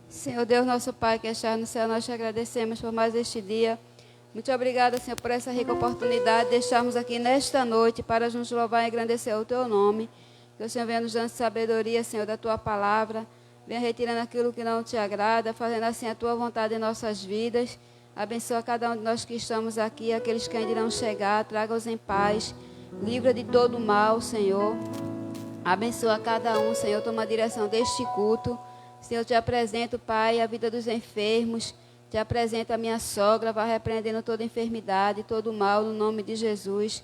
Senhor Deus, nosso Pai que está no céu, nós te agradecemos por mais este dia. Muito obrigada, Senhor, por essa rica oportunidade de estarmos aqui nesta noite para nos louvar e engrandecer o Teu nome. Que o Senhor venha nos dando sabedoria, Senhor, da Tua palavra. Venha retirando aquilo que não te agrada, fazendo assim a Tua vontade em nossas vidas. Abençoa cada um de nós que estamos aqui, aqueles que ainda irão chegar, traga-os em paz. Livra de todo mal, Senhor. Abençoa cada um, Senhor, toma a direção deste culto. Senhor, te apresento, Pai, a vida dos enfermos. Te apresento a minha sogra, vai repreendendo toda enfermidade, todo mal, no nome de Jesus.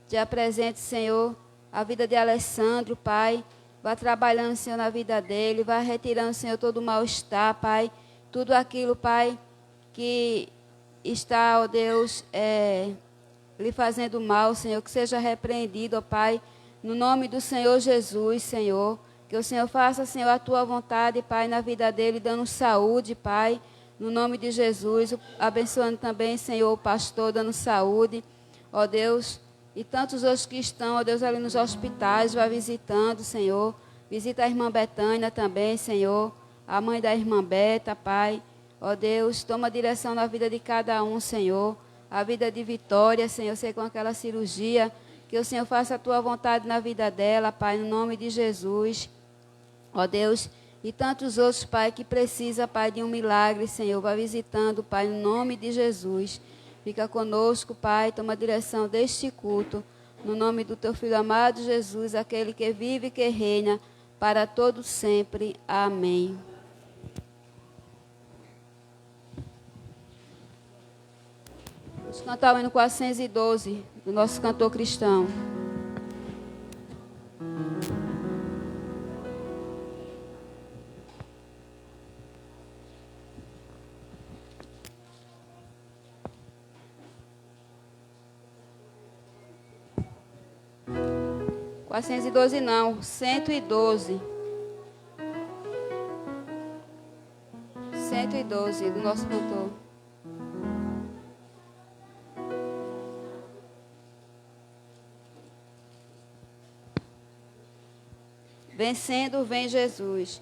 Te apresento, Senhor, a vida de Alessandro, Pai. Vai trabalhando, Senhor, na vida dele. Vai retirando, Senhor, todo o mal-estar, Pai. Tudo aquilo, Pai, que está, ó Deus, lhe fazendo mal, Senhor. Que seja repreendido, ó Pai, no nome do Senhor Jesus, Senhor. Que o Senhor faça, Senhor, a Tua vontade, Pai, na vida dele, dando saúde, Pai. No nome de Jesus, abençoando também, Senhor, o pastor, dando saúde, ó Deus. E tantos outros que estão, ó Deus, ali nos hospitais, vai visitando, Senhor. Visita a irmã Betânia também, Senhor. A mãe da irmã Beta, Pai. Ó Deus, toma direção na vida de cada um, Senhor. A vida de Vitória, Senhor, sei com aquela cirurgia. Que o Senhor faça a Tua vontade na vida dela, Pai, no nome de Jesus. Ó Deus, e tantos outros, Pai, que precisa, Pai, de um milagre, Senhor. Vai visitando, Pai, no nome de Jesus. Fica conosco, Pai, toma a direção deste culto. No nome do Teu Filho amado Jesus, aquele que vive e que reina para todo sempre. Amém. Vamos cantar o hino 412 do nosso cantor cristão. (412) não, 112. 112 do nosso cantor. Vencendo vem Jesus.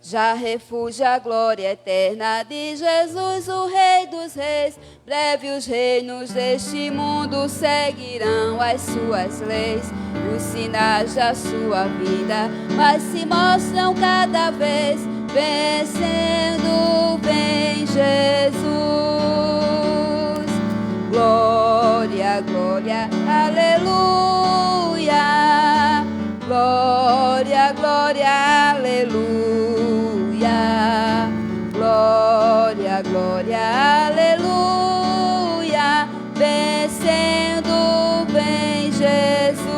Já refúgio a glória eterna de Jesus, o Rei dos Reis. Breve os reinos deste mundo seguirão as suas leis. Os sinais da sua vida mas se mostram cada vez. Vencendo vem Jesus. Glória, glória, aleluia. Glória, glória, aleluia. Glória, glória, aleluia. Vencendo vem Jesus.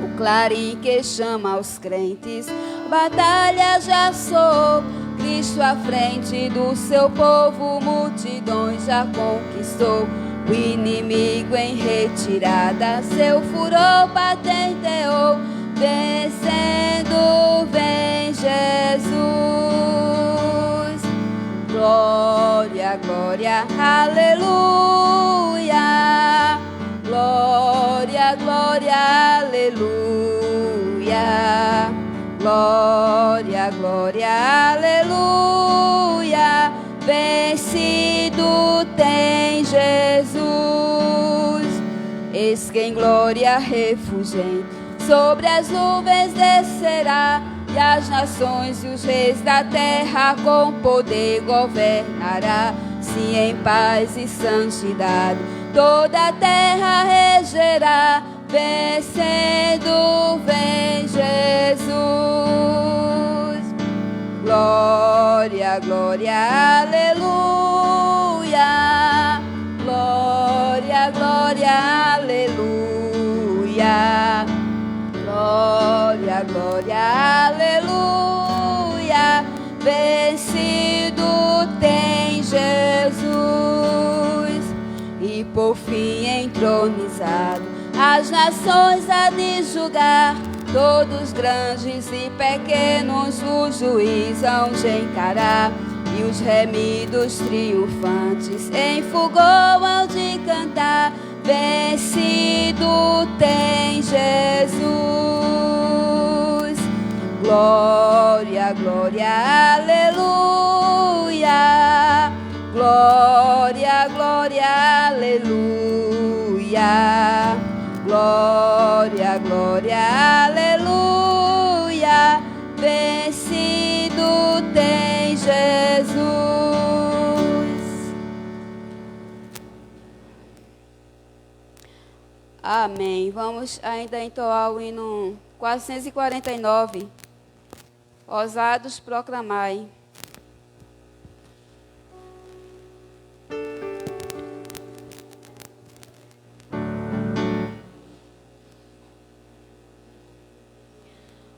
O clarim que chama os crentes, batalha já sou. Cristo à frente do seu povo, multidões já conquistou. O inimigo em retirada, seu furor patenteou. Vencendo vem Jesus. Glória, glória, aleluia. Glória, glória, aleluia. Glória, glória, aleluia. Vencido tem Jesus. Eis que em glória refugente sobre as nuvens descerá, e as nações e os reis da terra com poder governará. Sim, em paz e santidade toda a terra regerá. Vencendo vem Jesus. Glória, glória, aleluia. Glória, glória, aleluia. Glória, glória, aleluia. Vencido tem Jesus. E por fim entronizado, as nações há de julgar. Todos grandes e pequenos o juiz hão de encarar. E os remidos triunfantes em fulgor hão de cantar. Vencido tem Jesus. Glória, glória, aleluia. Glória, glória, aleluia. Glória, glória, aleluia. Vencido tem Jesus. Amém. Vamos ainda entoar o hino 449. Ousados proclamai.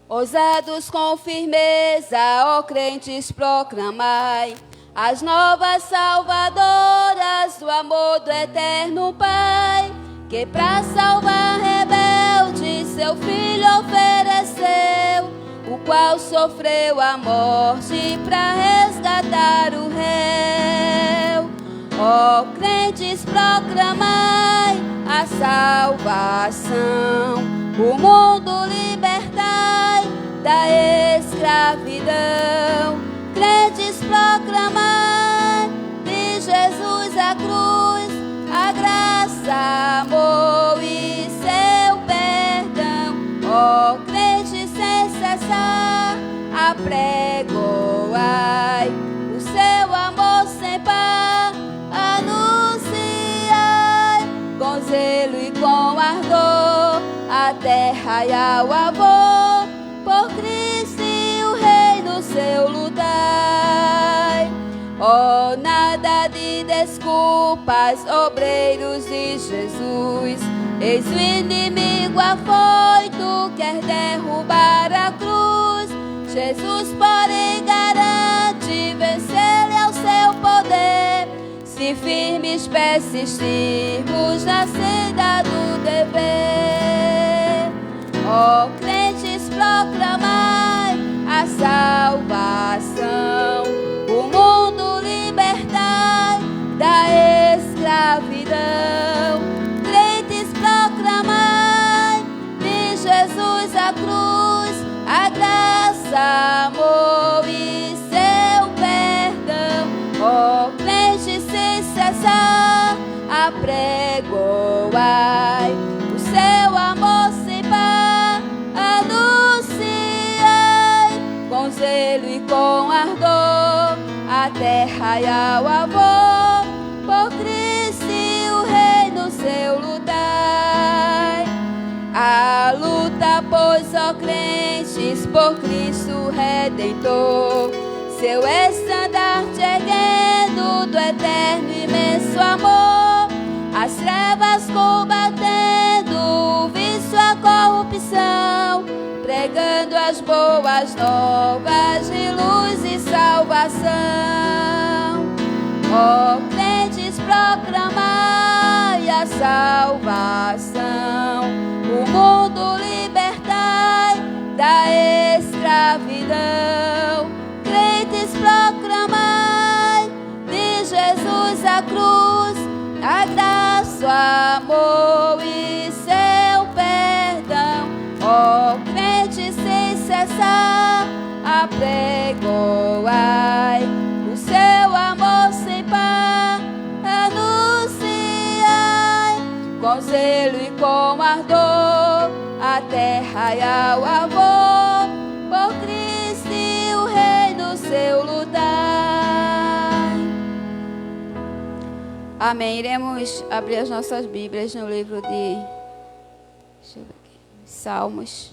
Ousados com firmeza, ó crentes, proclamai as novas salvadoras do amor do eterno Pai, que para salvar rebelde seu filho ofereceu, o qual sofreu a morte para resgatar o réu. Ó crentes, proclamai a salvação, o mundo libertai da escravidão. Crentes, proclamai de Jesus a cruz, a graça, amor e seu perdão. Ó crentes, sem cessar apregoai o seu amor sem par, anunciai com zelo e com ardor a terra e ao avô, por Cristo e o reino seu lutai. Oh, nada de desculpas, obreiros de Jesus, eis o inimigo afoito, quer derrubar a cruz. Jesus, porém, garante vencer-lhe ao seu poder, se firmes persistirmos na senda do dever. Ó crentes, proclamai a salvação, o mundo libertai da escravidão. Crentes, proclamai de Jesus a cruz, a graça, amor e seu perdão. Ó crentes, sem cessar apregoai o seu amor sem par, anunciai com zelo e com ardor a terra e ao avô, por Cristo e o reino seu lutai. A luta, pois, ó crentes, por Cristo Redentor, seu estandarte erguendo do eterno imenso amor, as trevas combatendo, o vício, a corrupção, pregando as boas novas de luz e salvação. Ó crentes, proclamai a salvação, o mundo libertai da escravidão. Crentes, proclamai de Jesus a cruz, a graça, o amor e seu perdão. Ó crentes, sem cessar apregoai o seu amor sem par, anunciai com zelo e com ardor a terra e ao avô, por Cristo e o reino seu lutai. Amém. Iremos abrir as nossas Bíblias no livro de deixa eu ver aqui, Salmos.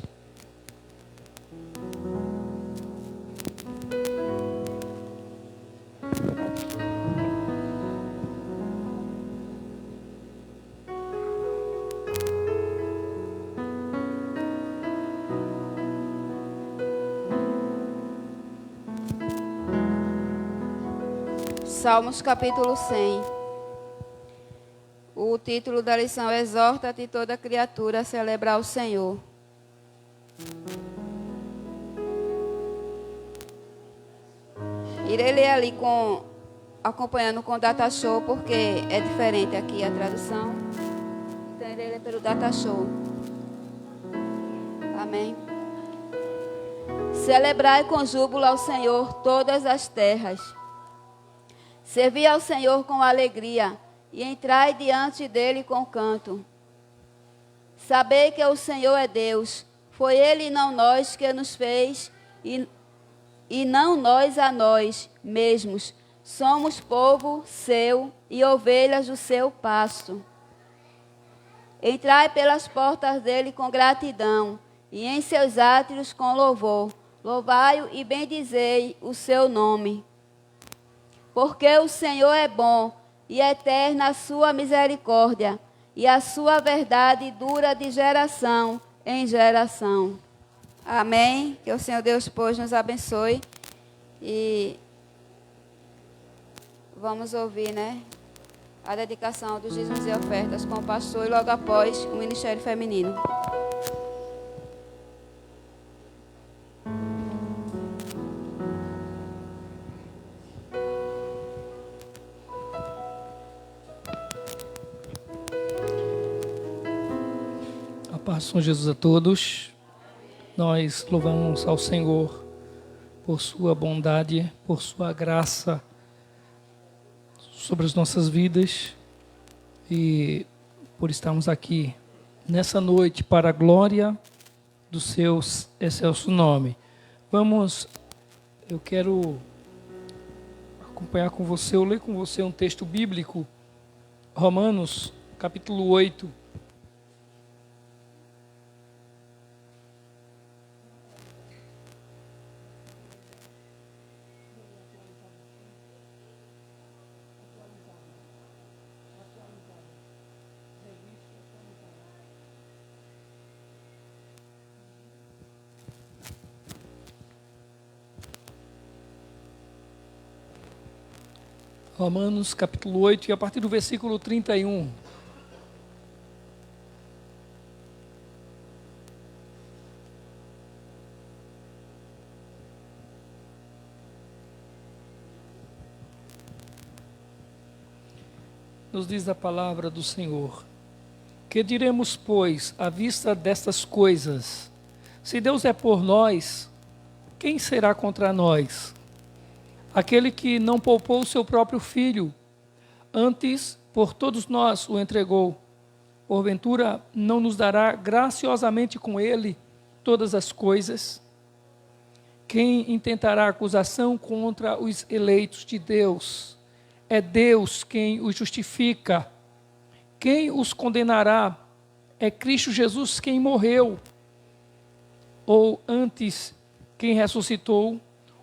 Salmos capítulo 100. O título da lição é Exorta-te toda criatura a celebrar o Senhor. Irei ler ali acompanhando com o Data Show, porque é diferente aqui a tradução. Então irei ler pelo Data Show. Amém. Celebrai com júbilo ao Senhor todas as terras. Servi ao Senhor com alegria, e entrai diante dele com canto. Sabei que o Senhor é Deus, foi Ele e não nós que nos fez, e não nós a nós mesmos. Somos povo seu e ovelhas do seu pasto. Entrai pelas portas dele com gratidão, e em seus átrios com louvor. Louvai-o e bendizei o seu nome. Porque o Senhor é bom, e eterna a sua misericórdia, e a sua verdade dura de geração em geração. Amém. Que o Senhor Deus, pois, nos abençoe. E vamos ouvir, né, a dedicação dos dízimos e ofertas com o pastor e logo após o Ministério Feminino. A paz do Senhor Jesus a todos. Nós louvamos ao Senhor por sua bondade, por sua graça sobre as nossas vidas e por estarmos aqui nessa noite para a glória do seu excelso nome. Eu quero acompanhar com você, eu leio com você um texto bíblico, Romanos, capítulo 8. Romanos capítulo 8 e a partir do versículo 31. Nos diz a palavra do Senhor: que diremos, pois, à vista destas coisas? Se Deus é por nós, quem será contra nós? Aquele que não poupou o seu próprio filho, antes por todos nós o entregou, porventura não nos dará graciosamente com ele todas as coisas? Quem intentará acusação contra os eleitos de Deus? É Deus quem os justifica. Quem os condenará? É Cristo Jesus quem morreu, ou antes quem ressuscitou,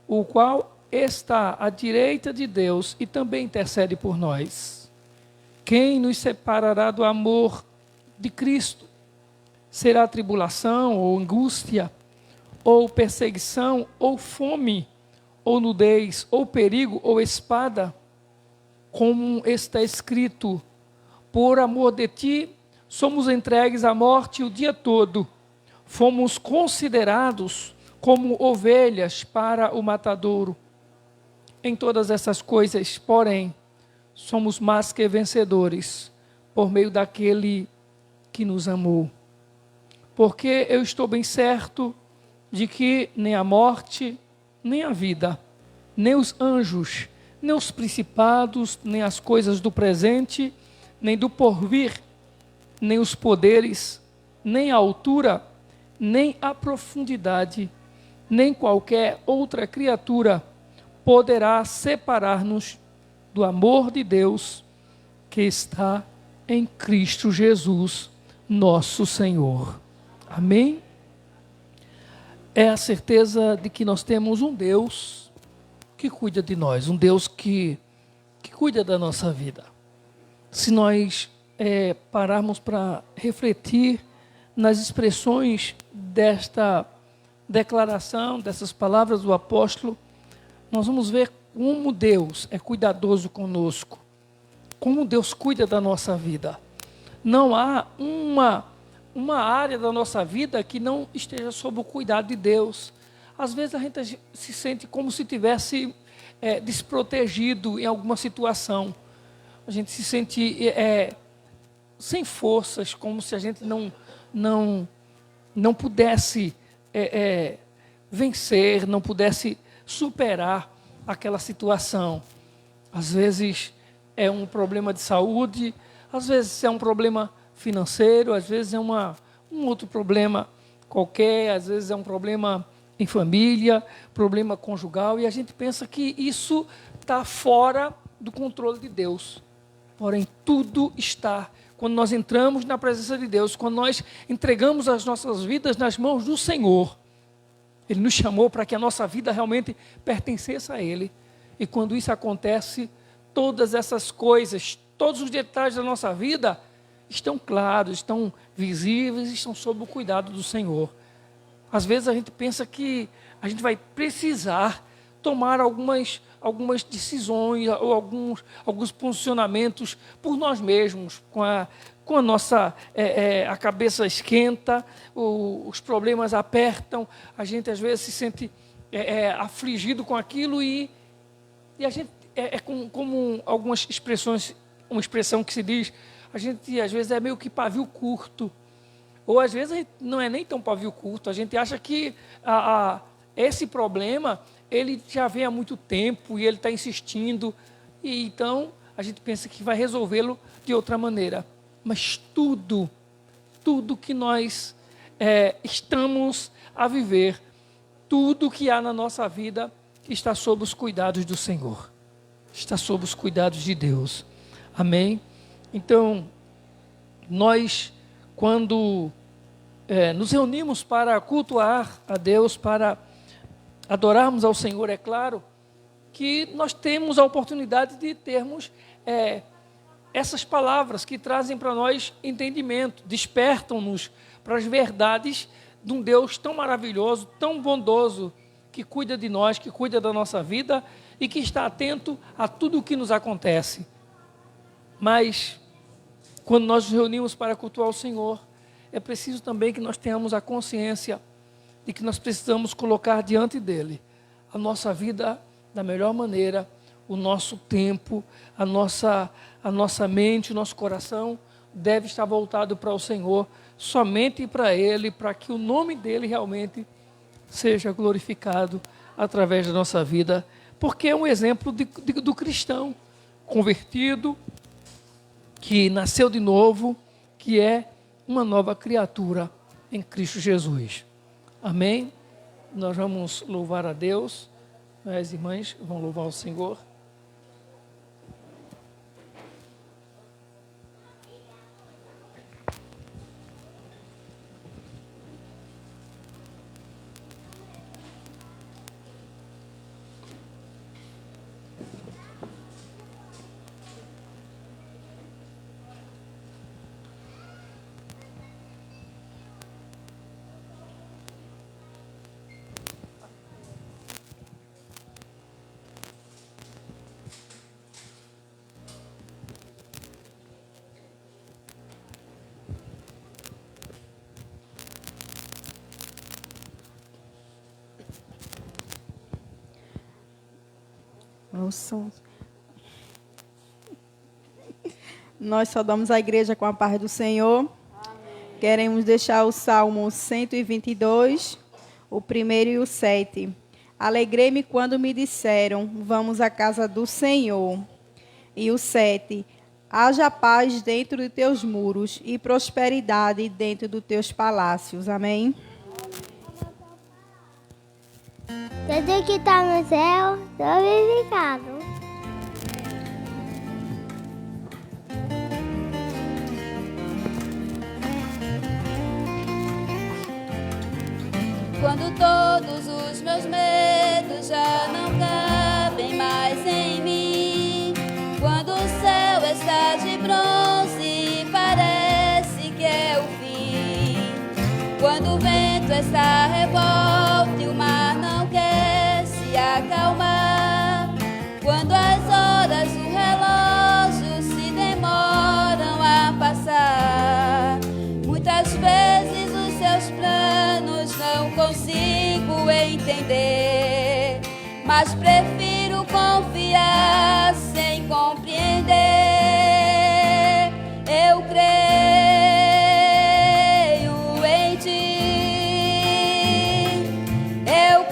o qual está à direita de Deus e também intercede por nós. Quem nos separará do amor de Cristo? Será tribulação, ou angústia, ou perseguição, ou fome, ou nudez, ou perigo, ou espada? Como está escrito: por amor de ti, somos entregues à morte o dia todo. Fomos considerados como ovelhas para o matadouro. Em todas essas coisas, porém, somos mais que vencedores, por meio daquele que nos amou. Porque eu estou bem certo de que nem a morte, nem a vida, nem os anjos, nem os principados, nem as coisas do presente, nem do porvir, nem os poderes, nem a altura, nem a profundidade, nem qualquer outra criatura poderá separar-nos do amor de Deus que está em Cristo Jesus, nosso Senhor. Amém? É a certeza de que nós temos um Deus que cuida de nós, um Deus que cuida da nossa vida. Se nós pararmos para refletir nas expressões desta declaração, dessas palavras do apóstolo, nós vamos ver como Deus é cuidadoso conosco, como Deus cuida da nossa vida. Não há uma área da nossa vida que não esteja sob o cuidado de Deus. Às vezes a gente se sente como se tivesse desprotegido em alguma situação. A gente se sente sem forças, como se a gente não pudesse vencer, não pudesse superar aquela situação. Às vezes é um problema de saúde, às vezes é um problema financeiro, às vezes é um outro problema qualquer, às vezes é um problema em família, problema conjugal, e a gente pensa que isso está fora do controle de Deus. Porém, tudo está. Quando nós entramos na presença de Deus, quando nós entregamos as nossas vidas nas mãos do Senhor, Ele nos chamou para que a nossa vida realmente pertencesse a Ele. E quando isso acontece, todas essas coisas, todos os detalhes da nossa vida estão claros, estão visíveis, estão sob o cuidado do Senhor. Às vezes a gente pensa que a gente vai precisar tomar algumas decisões ou alguns posicionamentos por nós mesmos, com a nossa a cabeça esquenta, os problemas apertam, a gente às vezes se sente afligido com aquilo e a gente como algumas expressões, uma expressão que se diz, a gente às vezes é meio que pavio curto, ou às vezes a gente não é nem tão pavio curto, a gente acha que esse problema ele já vem há muito tempo e ele está insistindo, e então a gente pensa que vai resolvê-lo de outra maneira. Mas tudo que nós estamos a viver, tudo que há na nossa vida está sob os cuidados do Senhor, está sob os cuidados de Deus. Amém? Então, nós, quando nos reunimos para cultuar a Deus, para adorarmos ao Senhor, é claro que nós temos a oportunidade de termos essas palavras que trazem para nós entendimento, despertam-nos para as verdades de um Deus tão maravilhoso, tão bondoso, que cuida de nós, que cuida da nossa vida e que está atento a tudo o que nos acontece. Mas, quando nós nos reunimos para cultuar o Senhor, é preciso também que nós tenhamos a consciência de que nós precisamos colocar diante dEle a nossa vida da melhor maneira, o nosso tempo, a nossa mente, o nosso coração deve estar voltado para o Senhor, somente para Ele, para que o nome dEle realmente seja glorificado através da nossa vida, porque é um exemplo do cristão convertido, que nasceu de novo, que é uma nova criatura em Cristo Jesus. Amém? Nós vamos louvar a Deus. As irmãs vão louvar o Senhor. Nós saudamos a igreja com a paz do Senhor. Amém. Queremos deixar o Salmo 122, o 1º e o 7. Alegrei-me quando me disseram, vamos à casa do Senhor. E o 7. Haja paz dentro de teus muros e prosperidade dentro dos teus palácios. Amém. Tudo que está no céu, glorificado. Quando todos os meus medos já não cabem mais em mim, quando o céu está de bronze e parece que é o fim, quando o vento está revolto e o mar não quer se acalmar, quando as horas do relógio se demoram a passar, muitas vezes os seus planos não consigo entender, mas prefiro confiar sem compreender. Eu creio em ti, eu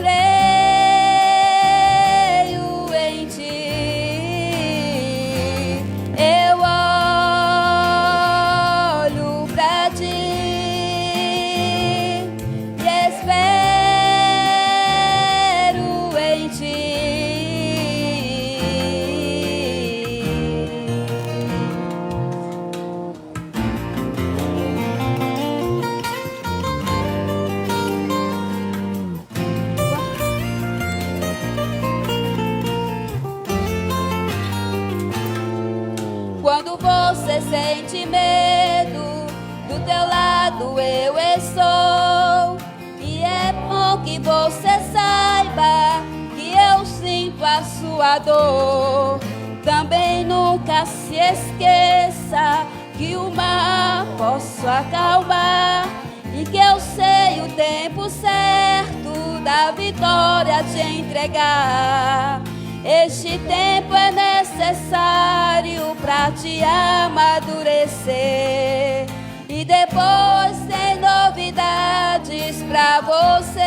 sente medo, do teu lado eu estou. E é bom que você saiba que eu sinto a sua dor. Também nunca se esqueça que o mar posso acalmar e que eu sei o tempo certo da vitória te entregar. Este tempo é necessário pra te amadurecer e depois tem novidades pra você.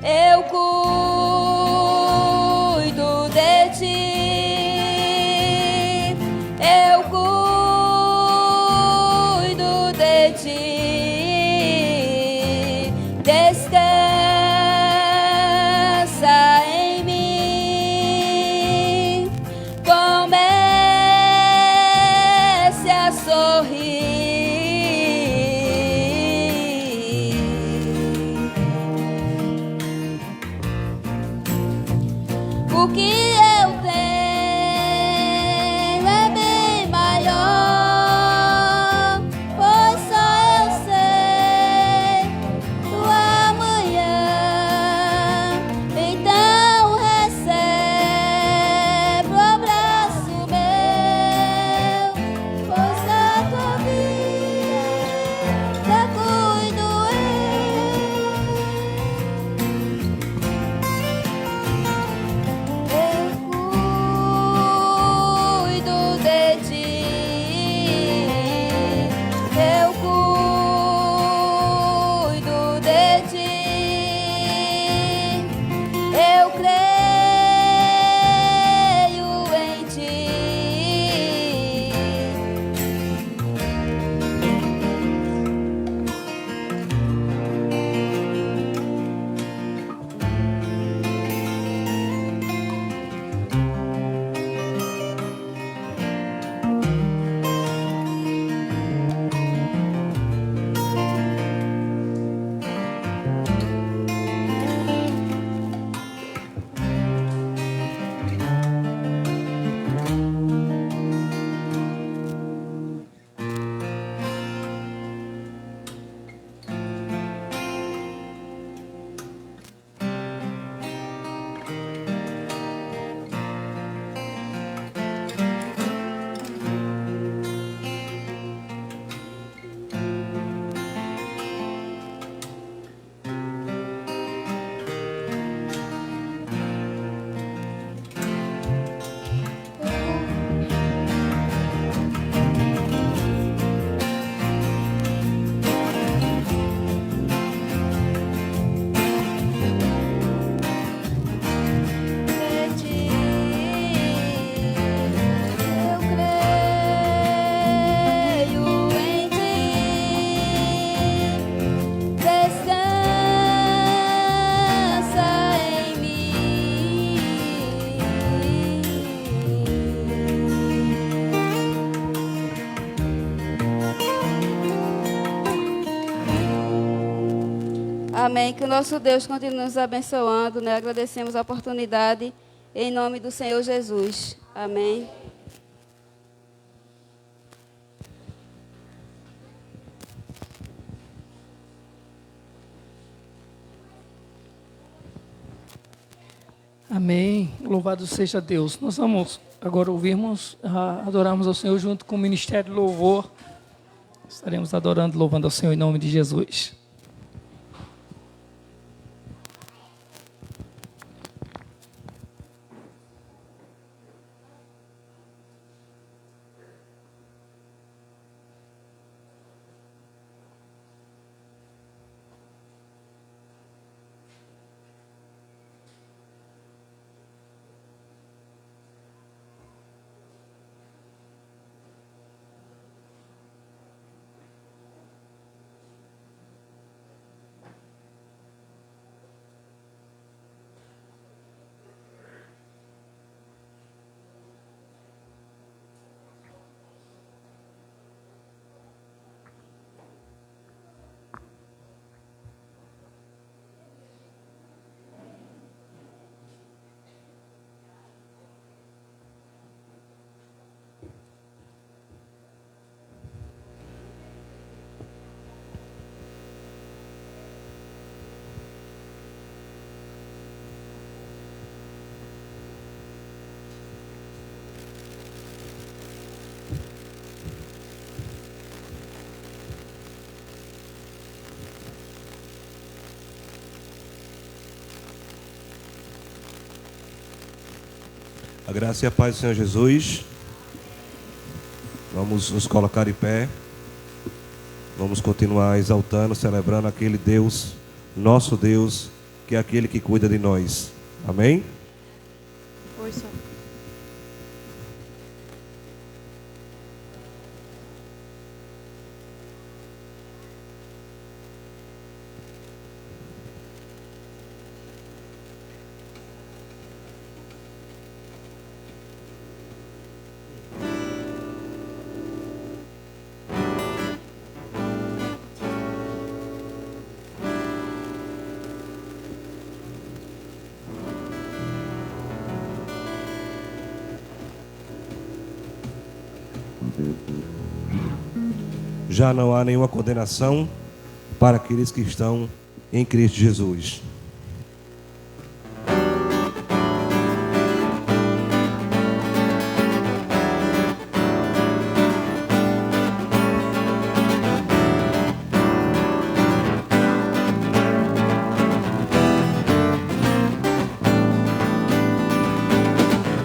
Eu cuido de ti, eu cuido de ti. Descansa em mim, comece a sorrir. O que eu tenho é bem maior, pois só eu sei do amanhã. Então recebe o abraço meu, pois da tua vida cuido eu. Eu cuido de ti, eu cuido de ti, eu creio em ti. Eu creio em ti, descansa em mim. Amém. Que o nosso Deus continue nos abençoando, né? Agradecemos a oportunidade em nome do Senhor Jesus. Amém. Amém. Louvado seja Deus. Nós vamos agora ouvirmos, adorarmos ao Senhor junto com o Ministério de Louvor. Estaremos adorando, louvando ao Senhor em nome de Jesus. A graça e a paz do Senhor Jesus. Vamos nos colocar em pé. Vamos continuar exaltando, celebrando aquele Deus, nosso Deus, que é aquele que cuida de nós. Amém? Oi, só. Já não há nenhuma condenação para aqueles que estão em Cristo Jesus.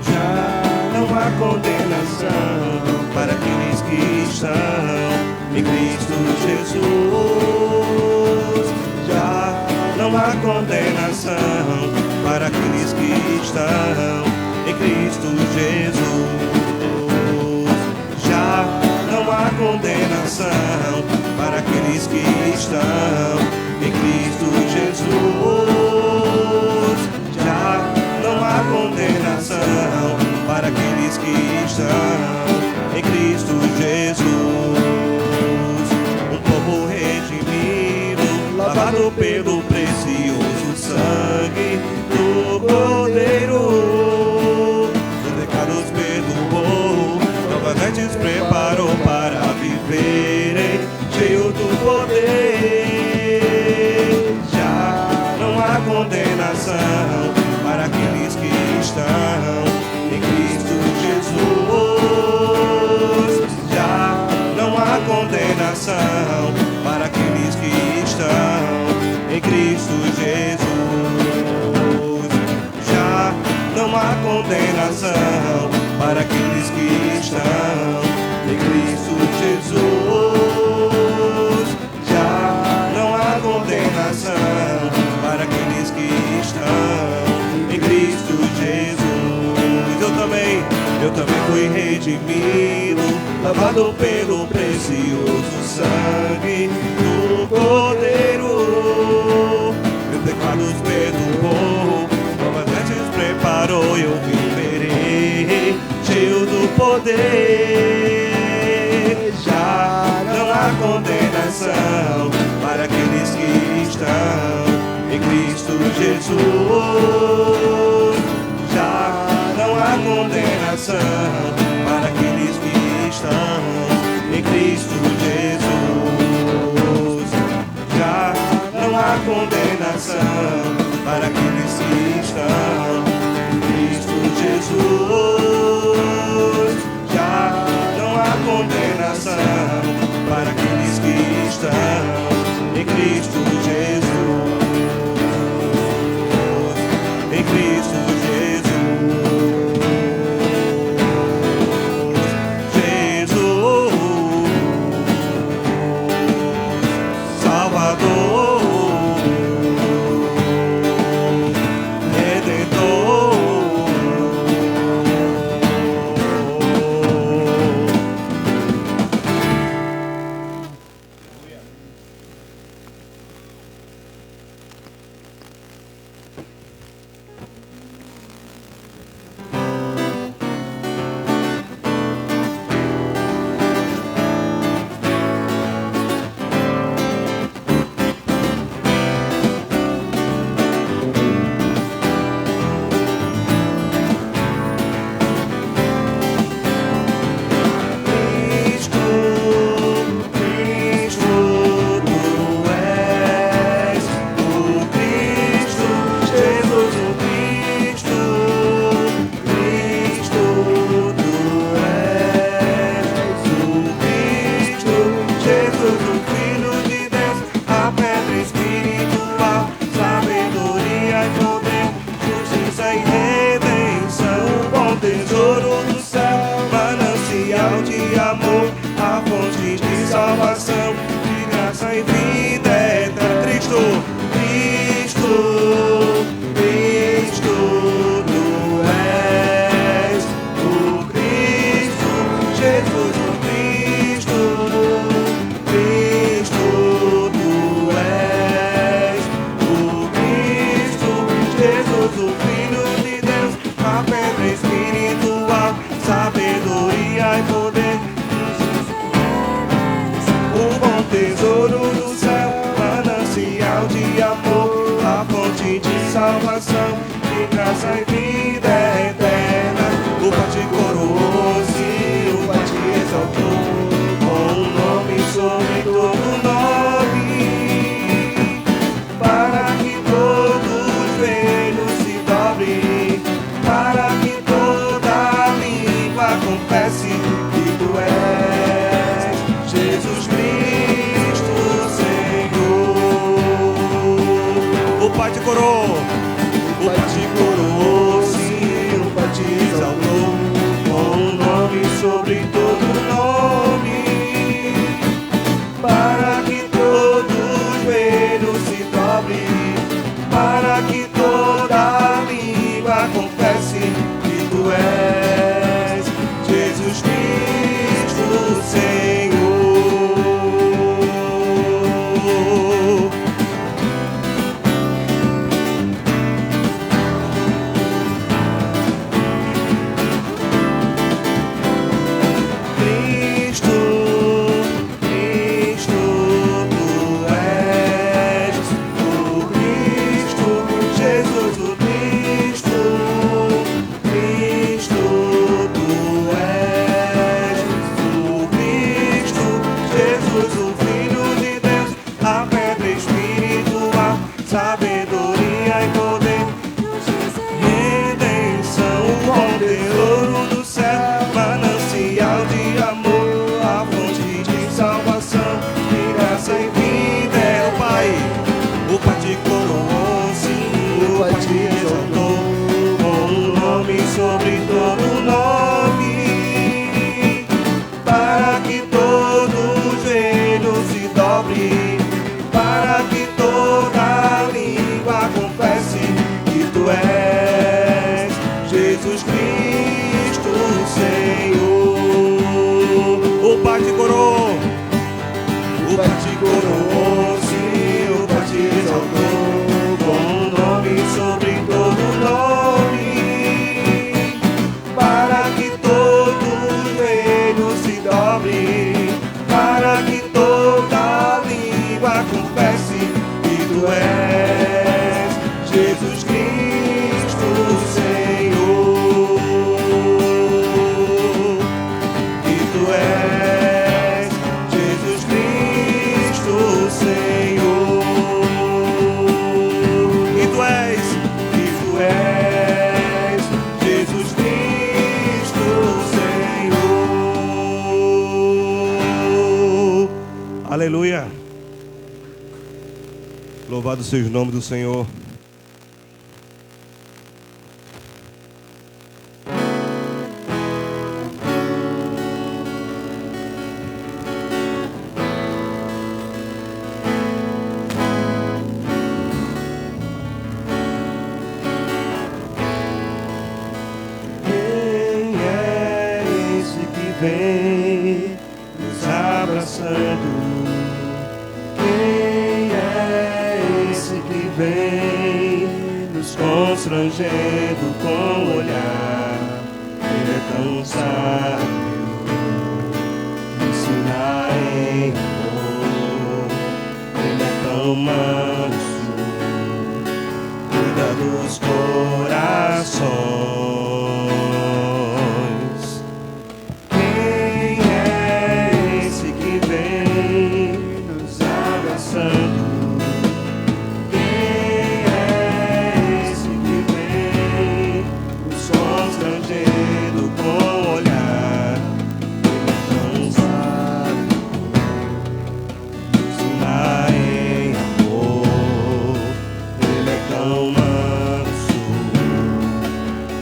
Já não há condenação para aqueles que estão em Cristo Jesus. Já não há condenação para aqueles que estão em Cristo Jesus. Já não há condenação para aqueles que estão em Cristo Jesus. Já não há condenação para aqueles que estão em Cristo Jesus. Lavado pelo precioso sangue do Cordeiro, os pecados perdoou, novas vestes preparou para viverem cheio do poder. Já não há condenação para aqueles que estão em Cristo Jesus. Já não há condenação para aqueles que estão em Cristo Jesus. Já não há condenação para aqueles que estão em Cristo Jesus. Já não há condenação para aqueles que estão em Cristo Jesus. Eu também fui redimido, lavado pelo precioso sangue do Cordeiro. Meus pecados perdoou, novas vestes preparou, eu viverei cheio do poder. Já não há condenação para aqueles que estão em Cristo Jesus. Já não há condenação para aqueles que estão em Cristo Jesus. Já não há condenação para aqueles que estão em Cristo Jesus. Já não há condenação para aqueles que estão em Cristo Jesus. Em Cristo Jesus. Salvador, Redentor. Jesus, o Filho de Deus, a pedra espiritual, sabedoria e poder. O bom tesouro do céu, manancial de amor, a fonte de salvação, de graça e vida eterna. O Pai te coroou, sim, o Pai te exaltou, com um nome sobre todo nome, para que todos os joelhos se dobrem, para que toda língua confesse que tu és Jesus Cristo, Senhor. O Pai te coroou, o Pai te coroou, sim, o Pai te exaltou, com um nome sobre todo nome, para que todos os joelhos se dobrem, para que toda língua confesse que tu és Jesus Cristo, Senhor. Cristo, Cristo, tu és o Cristo, Jesus, o Cristo, Cristo, tu és o Cristo, Jesus, o Filho de Deus, a pedra espiritual, sabedoria e poder, redenção, o bom tesouro do céu, manancial de amor, a fonte de salvação, de graça e vida é o Pai. O Pai te coroou, sim, o Pai te exaltou, com um nome sobre todo nome, para que todo joelho se dobre, para que toda língua confesse que tu és Jesus Cristo, Senhor. O Pai te coroou, o Pai te coroou, sim, o Pai te exaltou, com um nome sobre todo nome, para que todo joelho se dobre, para que toda língua confesse que tu és Jesus Cristo, Senhor, que tu és Jesus Cristo, Senhor, que tu és Jesus Cristo, Senhor. Aleluia. Louvado seja o nome do Senhor. Quem é esse que vem nos abraçando? Quem é esse que vem nos constrangendo com o olhar? Ele é tão sábio, ensina em amor. Ele é tão manso, cuida dos corações. Quem é esse que vem nos abraçando? Quem é esse que vem nos constrangendo com o olhar? Ele é tão sábio, ensina em amor. Ele é tão manso,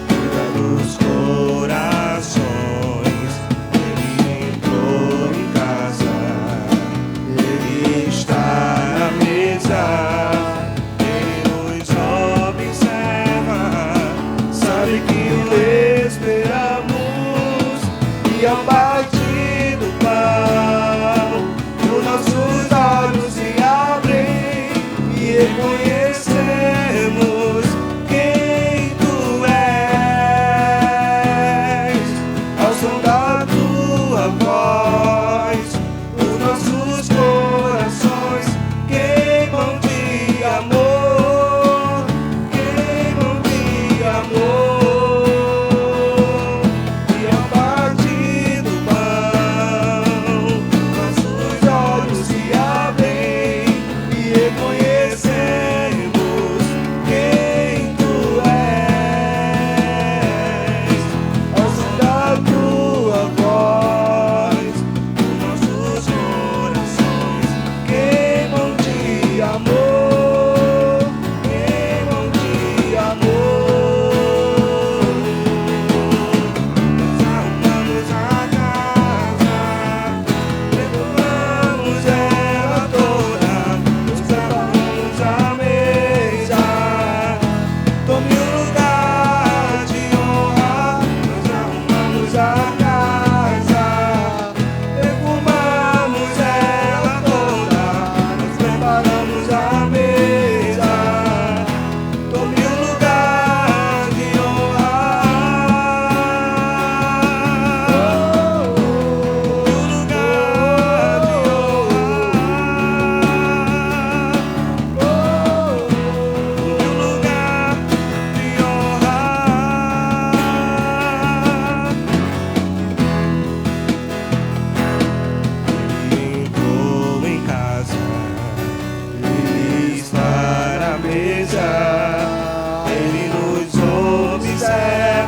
cuida dos corações. Ele entrou em casa, ele está à mesa, ele nos observa, sabe que o esperamos, e ao partir do pão, os nossos olhos se abrem e reconhecemos quem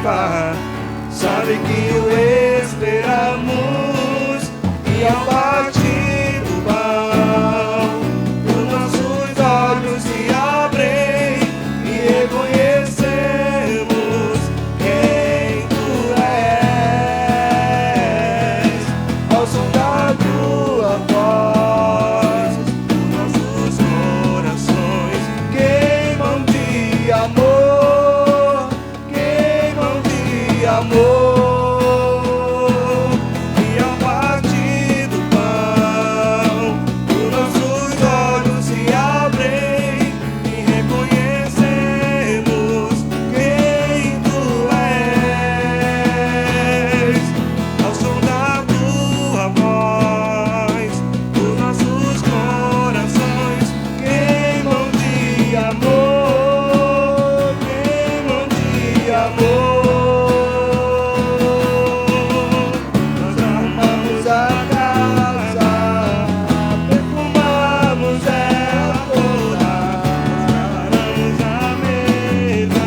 paz. Sabe que o esperamos e ao partir do pão, os nossos olhos se abrem e reconhecemos quem tu és. Ao som da tua voz, os nossos corações queimam de amor, queimam de amor. E ao partir do pão, os nossos olhos se abrem e reconhecemos quem tu és. Ao som da tua voz, os nossos corações queimam de amor, queimam de amor. Nós arrumamos a casa, perfumamos ela toda, nós preparamos a mesa.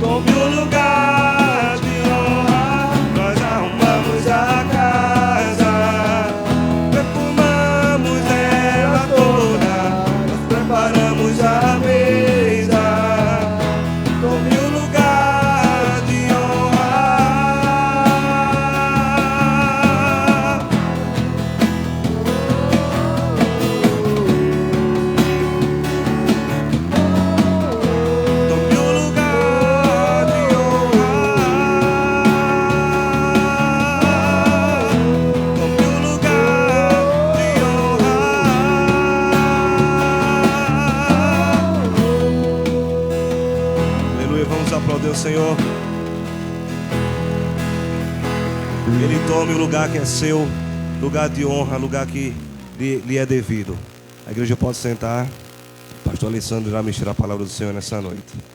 Tome o lugar de honra. Nós arrumamos a casa, perfumamos ela toda, nós preparamos a mesa. Tome o lugar de honra. Tome o lugar de honra. Tome o lugar de honra. Aleluia, vamos aplaudir o Senhor. Ele tome o lugar que é seu, lugar de honra, lugar que lhe é devido. A igreja pode sentar. Pastor Alessandro irá ministrar a palavra do Senhor nessa noite.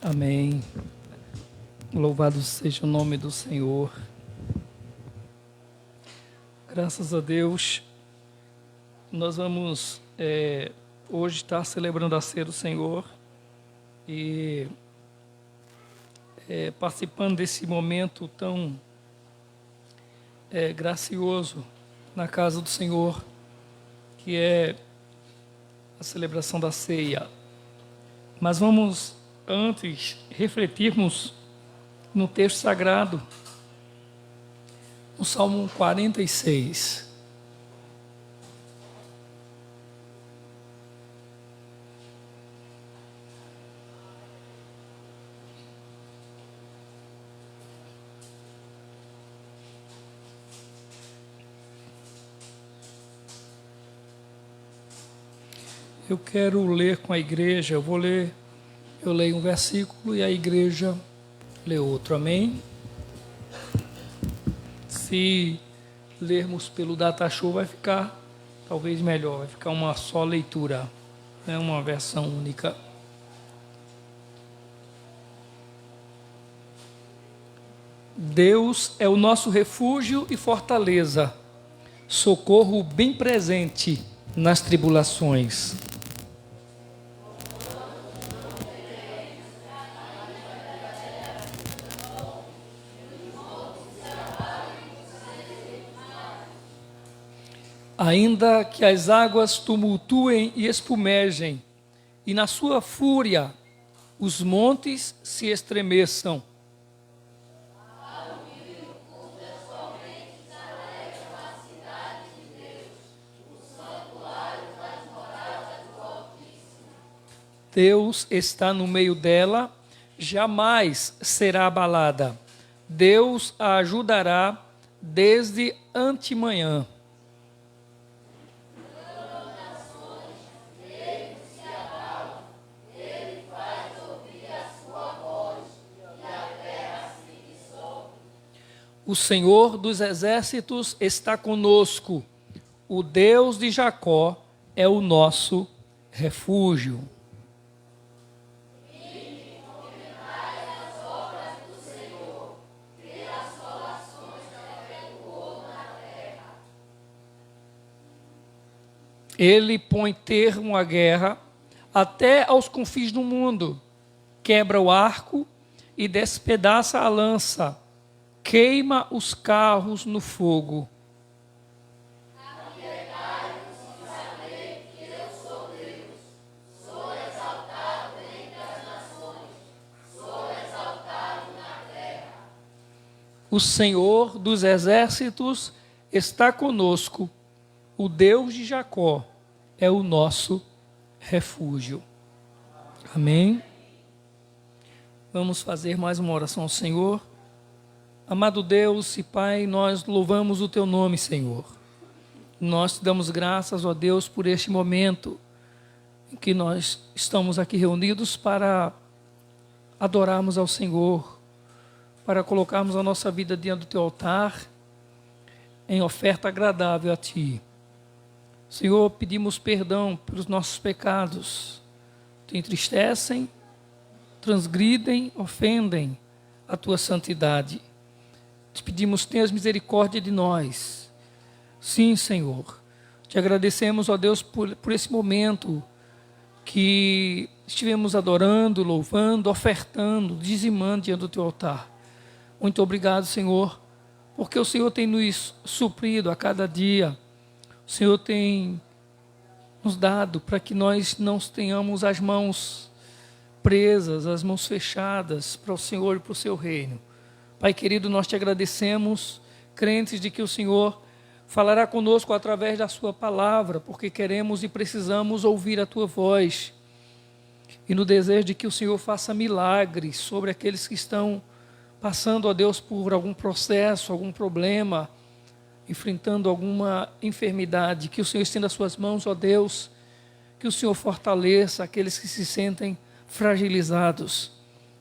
Amém. Louvado seja o nome do Senhor. Graças a Deus, nós vamos hoje estar celebrando a ceia do Senhor e participando desse momento tão gracioso na casa do Senhor, que é a celebração da ceia. Mas vamos antes refletirmos no texto sagrado, no Salmo 46. Eu quero ler com a igreja, eu leio um versículo e a igreja lê outro, amém? Se lermos pelo data show vai ficar talvez melhor, vai ficar uma só leitura, né? Uma versão única. Deus é o nosso refúgio e fortaleza, socorro bem presente nas tribulações. Ainda que as águas tumultuem e espumejem, e na sua fúria os montes se estremeçam. Deus está no meio dela, jamais será abalada. Deus a ajudará desde antemanhã. O Senhor dos exércitos está conosco. O Deus de Jacó é o nosso refúgio. Ele põe termo à guerra até aos confins do mundo. Quebra o arco e despedaça a lança. Queima os carros no fogo. O Senhor dos exércitos está conosco. O Deus de Jacó é o nosso refúgio. Amém? Vamos fazer mais uma oração ao Senhor. Amado Deus e Pai, nós louvamos o Teu nome, Senhor. Nós te damos graças, ó Deus, por este momento em que nós estamos aqui reunidos para adorarmos ao Senhor, para colocarmos a nossa vida diante do Teu altar em oferta agradável a Ti. Senhor, pedimos perdão pelos nossos pecados, Te entristecem, transgridem, ofendem a Tua santidade. Te pedimos, tenhas misericórdia de nós. Sim, Senhor. Te agradecemos, ó Deus, por esse momento que estivemos adorando, louvando, ofertando, dizimando diante do Teu altar. Muito obrigado, Senhor, porque o Senhor tem nos suprido a cada dia. O Senhor tem nos dado para que nós não tenhamos as mãos presas, as mãos fechadas para o Senhor e para o Seu reino. Pai querido, nós te agradecemos, crentes de que o Senhor falará conosco através da Sua palavra, porque queremos e precisamos ouvir a Tua voz. E no desejo de que o Senhor faça milagres sobre aqueles que estão passando, ó Deus, por algum processo, algum problema, enfrentando alguma enfermidade, que o Senhor estenda as suas mãos, ó Deus, que o Senhor fortaleça aqueles que se sentem fragilizados.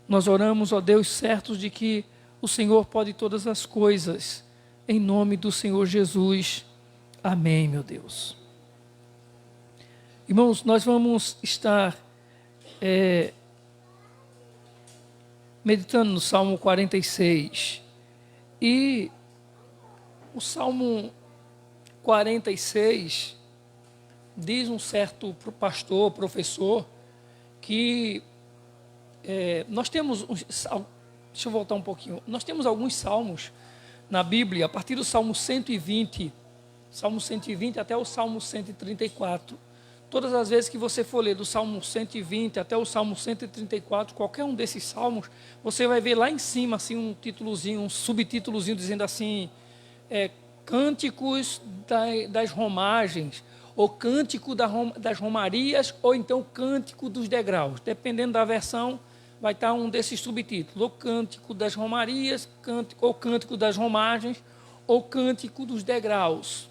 Nós oramos, ó Deus, certos de que o Senhor pode todas as coisas, em nome do Senhor Jesus. Amém, meu Deus. Irmãos, nós vamos estar meditando no Salmo 46. E o Salmo 46 diz um certo pastor, professor, que nós temos... Deixa eu voltar um pouquinho. Nós temos alguns salmos na Bíblia, a partir do Salmo 120 até o Salmo 134. Todas as vezes que você for ler do Salmo 120 até o Salmo 134, qualquer um desses salmos, você vai ver lá em cima assim, um títulozinho, um subtítulozinho dizendo assim, Cânticos das Romagens, ou Cântico das Romarias, ou então Cântico dos Degraus. Dependendo da versão, vai estar um desses subtítulos, ou Cântico das Romarias, ou Cântico das Romagens, ou Cântico dos Degraus.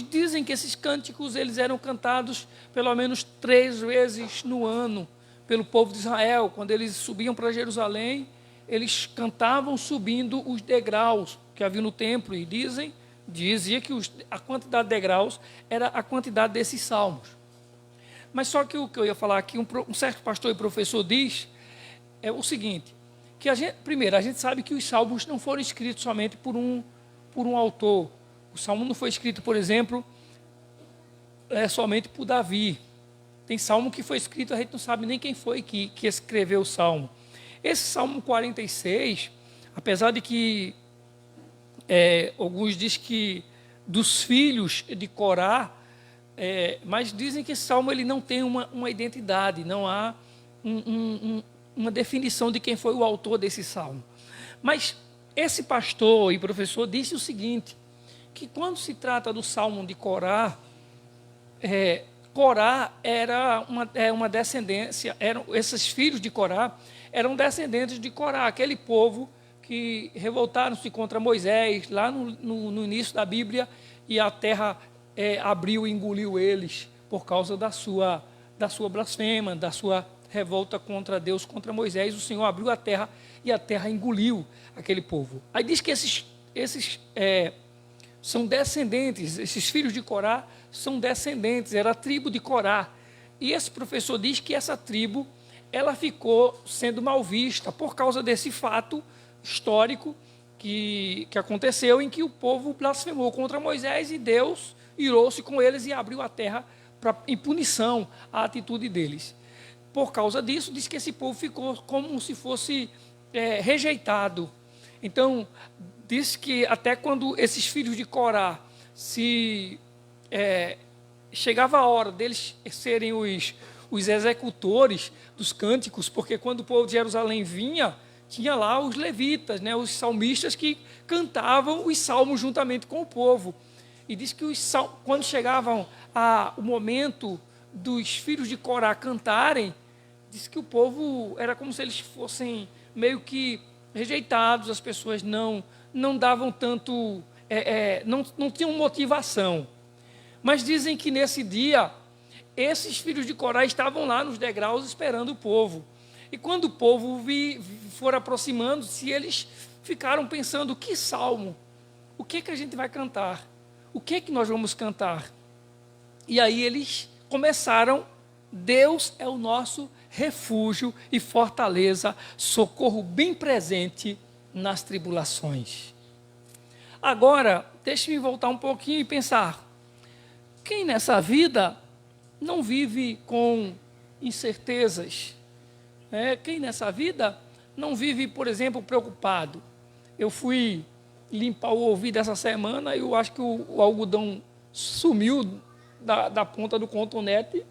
Dizem que esses cânticos eles eram cantados pelo menos 3 vezes no ano pelo povo de Israel. Quando eles subiam para Jerusalém, eles cantavam subindo os degraus que havia no templo, e dizia que a quantidade de degraus era a quantidade desses salmos. Mas só que o que eu ia falar aqui, um certo pastor e professor diz, é o seguinte, que primeiro, a gente sabe que os salmos não foram escritos somente por um autor. O salmo não foi escrito, por exemplo, somente por Davi. Tem salmo que foi escrito, a gente não sabe nem quem foi que escreveu o salmo. Esse Salmo 46, apesar de que alguns dizem que dos filhos de Corá, mas dizem que esse salmo ele não tem uma identidade, não há uma definição de quem foi o autor desse salmo. Mas esse pastor e professor disse o seguinte, que quando se trata do salmo de Corá, Corá era uma descendência, esses filhos de Corá eram descendentes de Corá, aquele povo que revoltaram-se contra Moisés, lá no início da Bíblia, e a terra abriu e engoliu eles por causa da sua blasfema, da sua revolta contra Deus, contra Moisés. O Senhor abriu a terra e a terra engoliu aquele povo. Aí diz que esses são descendentes, esses filhos de Corá são descendentes, era a tribo de Corá. E esse professor diz que essa tribo, ela ficou sendo mal vista por causa desse fato histórico que aconteceu, em que o povo blasfemou contra Moisés e Deus irou-se com eles e abriu a terra em punição à atitude deles. Por causa disso, diz que esse povo ficou como se fosse rejeitado. Então, diz que até quando esses filhos de Corá chegava a hora deles serem os executores dos cânticos, porque quando o povo de Jerusalém vinha, tinha lá os levitas, né, os salmistas que cantavam os salmos juntamente com o povo. E diz que quando chegavam o momento dos filhos de Corá cantarem, diz que o povo era como se eles fossem meio que rejeitados, as pessoas não davam tanto, não tinham motivação. Mas dizem que nesse dia, esses filhos de Corá estavam lá nos degraus esperando o povo. E quando o povo for aproximando-se, eles ficaram pensando: que salmo? O que a gente vai cantar? O que nós vamos cantar? E aí eles começaram: Deus é o nosso refúgio e fortaleza, socorro bem presente nas tribulações. Agora, deixe-me voltar um pouquinho e pensar: quem nessa vida não vive com incertezas? Quem nessa vida não vive, por exemplo, preocupado? Eu fui limpar o ouvido essa semana e eu acho que o algodão sumiu da ponta do cotonete.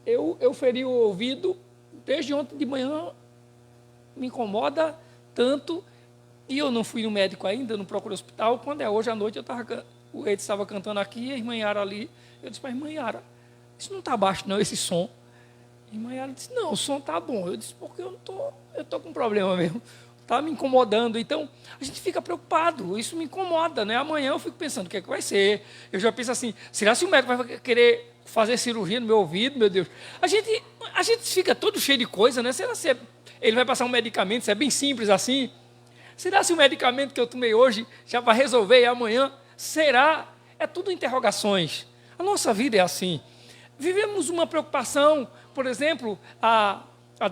Eu feri o ouvido desde ontem de manhã, me incomoda tanto, e eu não fui no médico ainda, não procurei hospital. Quando é hoje à noite, o Edson estava cantando aqui, e a irmã Yara ali, eu disse para a irmã Yara: isso não está baixo não, esse som. A irmã Yara disse: não, o som está bom. Eu disse: porque eu estou com problema mesmo, está me incomodando. Então, a gente fica preocupado, isso me incomoda, né? Amanhã eu fico pensando: o que é que vai ser? Eu já penso assim: será que o médico vai querer fazer cirurgia no meu ouvido, meu Deus? A gente fica todo cheio de coisa, né? Será que ele vai passar um medicamento, se é bem simples assim? Será se o medicamento que eu tomei hoje já vai resolver e amanhã? Será? É tudo interrogações. A nossa vida é assim. Vivemos uma preocupação, por exemplo, há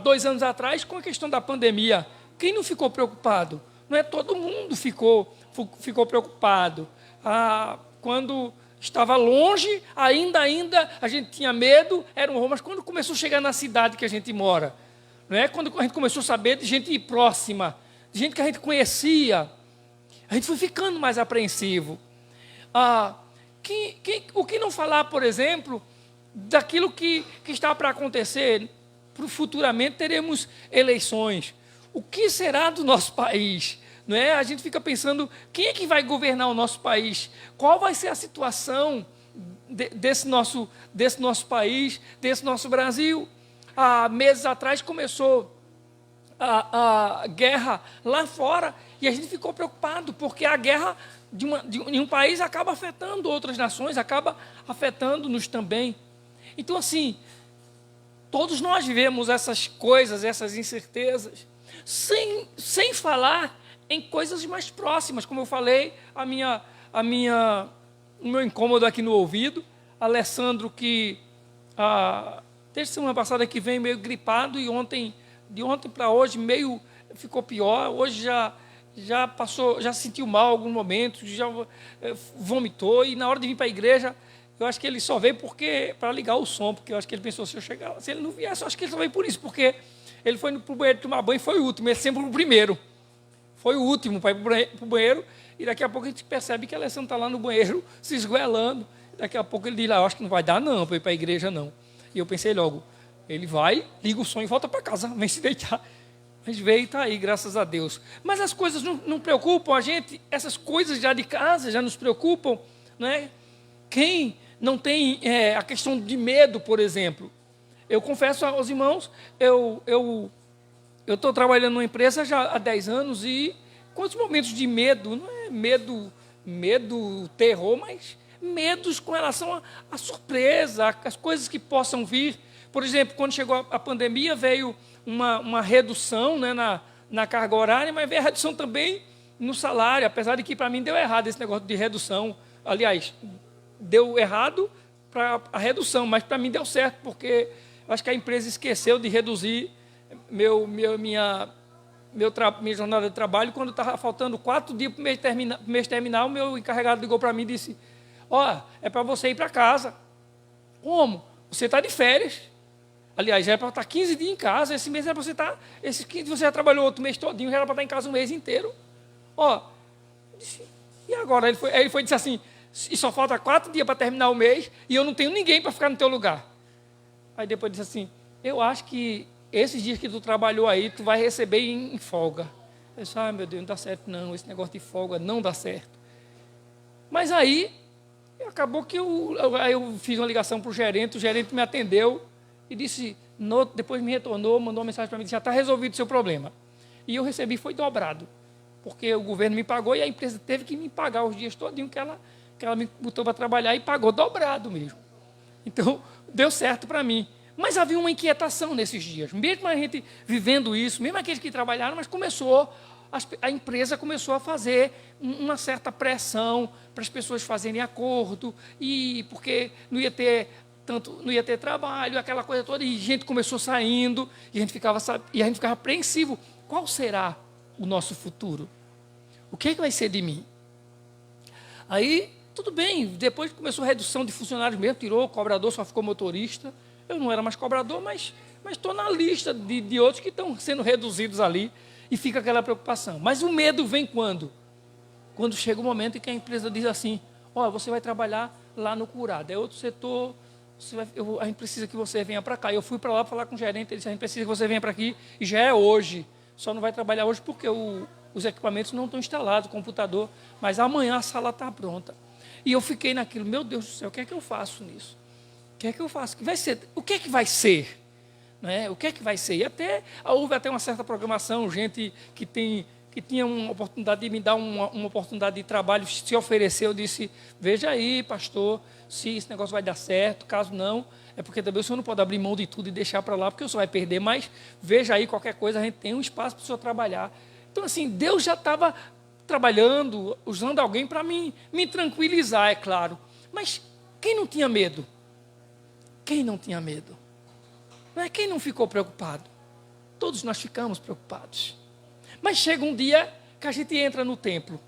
2 anos atrás, com a questão da pandemia. Quem não ficou preocupado? Não é todo mundo ficou preocupado. Quando estava longe, ainda a gente tinha medo, era um horror, mas quando começou a chegar na cidade que a gente mora, não é? Quando a gente começou a saber de gente próxima, de gente que a gente conhecia, a gente foi ficando mais apreensivo. O que não falar, por exemplo, daquilo que está para acontecer? Futuramente teremos eleições. O que será do nosso país? Não é? A gente fica pensando: quem é que vai governar o nosso país? Qual vai ser a situação desse nosso país, desse nosso Brasil? Há meses atrás começou a guerra lá fora e a gente ficou preocupado, porque a guerra de um país acaba afetando outras nações, acaba afetando-nos também. Então, assim, todos nós vivemos essas coisas, essas incertezas, sem falar em coisas mais próximas. Como eu falei, o meu incômodo aqui no ouvido, Alessandro, que desde semana passada que vem meio gripado, e de ontem para hoje meio ficou pior. Hoje já passou, já sentiu mal em algum momento, já vomitou, e na hora de vir para a igreja, eu acho que ele só veio para ligar o som, porque eu acho que ele pensou: se ele não viesse, eu acho que ele só veio por isso, porque ele foi para o banheiro tomar banho, foi o último, ele sempre o primeiro. Foi o último para ir para o banheiro, e daqui a pouco a gente percebe que a Alessandra está lá no banheiro, se esgoelando. Daqui a pouco ele diz lá: eu acho que não vai dar não, para ir para a igreja não. E eu pensei logo: ele vai, liga o som e volta para casa, vem se deitar. Mas veio e está aí, graças a Deus. Mas as coisas não preocupam a gente, essas coisas já de casa já nos preocupam, não é? Quem não tem a questão de medo, por exemplo. Eu confesso aos irmãos, eu estou trabalhando numa empresa já há 10 anos e quantos momentos de medo, não é medo, terror, mas medos com relação à surpresa, às coisas que possam vir. Por exemplo, quando chegou a pandemia, veio uma redução, né, na carga horária, mas veio a redução também no salário, apesar de que para mim deu errado esse negócio de redução. Aliás, deu errado para a redução, mas para mim deu certo, porque acho que a empresa esqueceu de reduzir minha jornada de trabalho. Quando estava faltando 4 dias para o mês terminar, o meu encarregado ligou para mim e disse: é para você ir para casa. Como? Você está de férias. Aliás, já era para estar 15 dias em casa. Esse mês era para você estar... Esses 15 você já trabalhou outro mês todinho, já era para estar em casa um mês inteiro. Disse, e agora? Ele foi e disse assim: e só falta 4 dias para terminar o mês e eu não tenho ninguém para ficar no teu lugar. Aí depois disse assim: eu acho que esses dias que tu trabalhou aí, tu vai receber em folga. Eu disse: meu Deus, não dá certo não, esse negócio de folga não dá certo. Mas aí, acabou que eu fiz uma ligação para o gerente me atendeu e disse, depois me retornou, mandou uma mensagem para mim, disse: já está resolvido o seu problema. E eu recebi, foi dobrado, porque o governo me pagou e a empresa teve que me pagar os dias todinhos que ela me botou para trabalhar e pagou dobrado mesmo. Então, deu certo para mim. Mas havia uma inquietação nesses dias. Mesmo a gente vivendo isso, mesmo aqueles que trabalharam, mas a empresa começou a fazer uma certa pressão para as pessoas fazerem acordo, e porque não ia ter trabalho, aquela coisa toda, e a gente começou saindo, e a gente ficava apreensivo. Qual será o nosso futuro? O que vai ser de mim? Aí, tudo bem, depois começou a redução de funcionários mesmo, tirou o cobrador, só ficou motorista. Eu não era mais cobrador, mas estou na lista de outros que estão sendo reduzidos ali, e fica aquela preocupação. Mas o medo vem quando? Quando chega o momento em que a empresa diz assim: você vai trabalhar lá no Curado, é outro setor, a gente precisa que você venha para cá. Eu fui para lá falar com o gerente, ele disse: a gente precisa que você venha para aqui, e já é hoje, só não vai trabalhar hoje porque os equipamentos não estão instalados, o computador, mas amanhã a sala está pronta. E eu fiquei naquilo: meu Deus do céu, o que é que eu faço nisso? O que é que eu faço? O que é que vai ser? Né? O que é que vai ser? E houve até uma certa programação, gente que tinha uma oportunidade de me dar uma oportunidade de trabalho, se ofereceu, disse: veja aí, pastor, se esse negócio vai dar certo, caso não, é porque também o senhor não pode abrir mão de tudo e deixar para lá, porque o senhor vai perder, mas veja aí, qualquer coisa, a gente tem um espaço para o senhor trabalhar. Então, assim, Deus já estava trabalhando, usando alguém para me tranquilizar, é claro. Mas quem não tinha medo? Quem não tinha medo? Não é quem não ficou preocupado? Todos nós ficamos preocupados. Mas chega um dia que a gente entra no templo.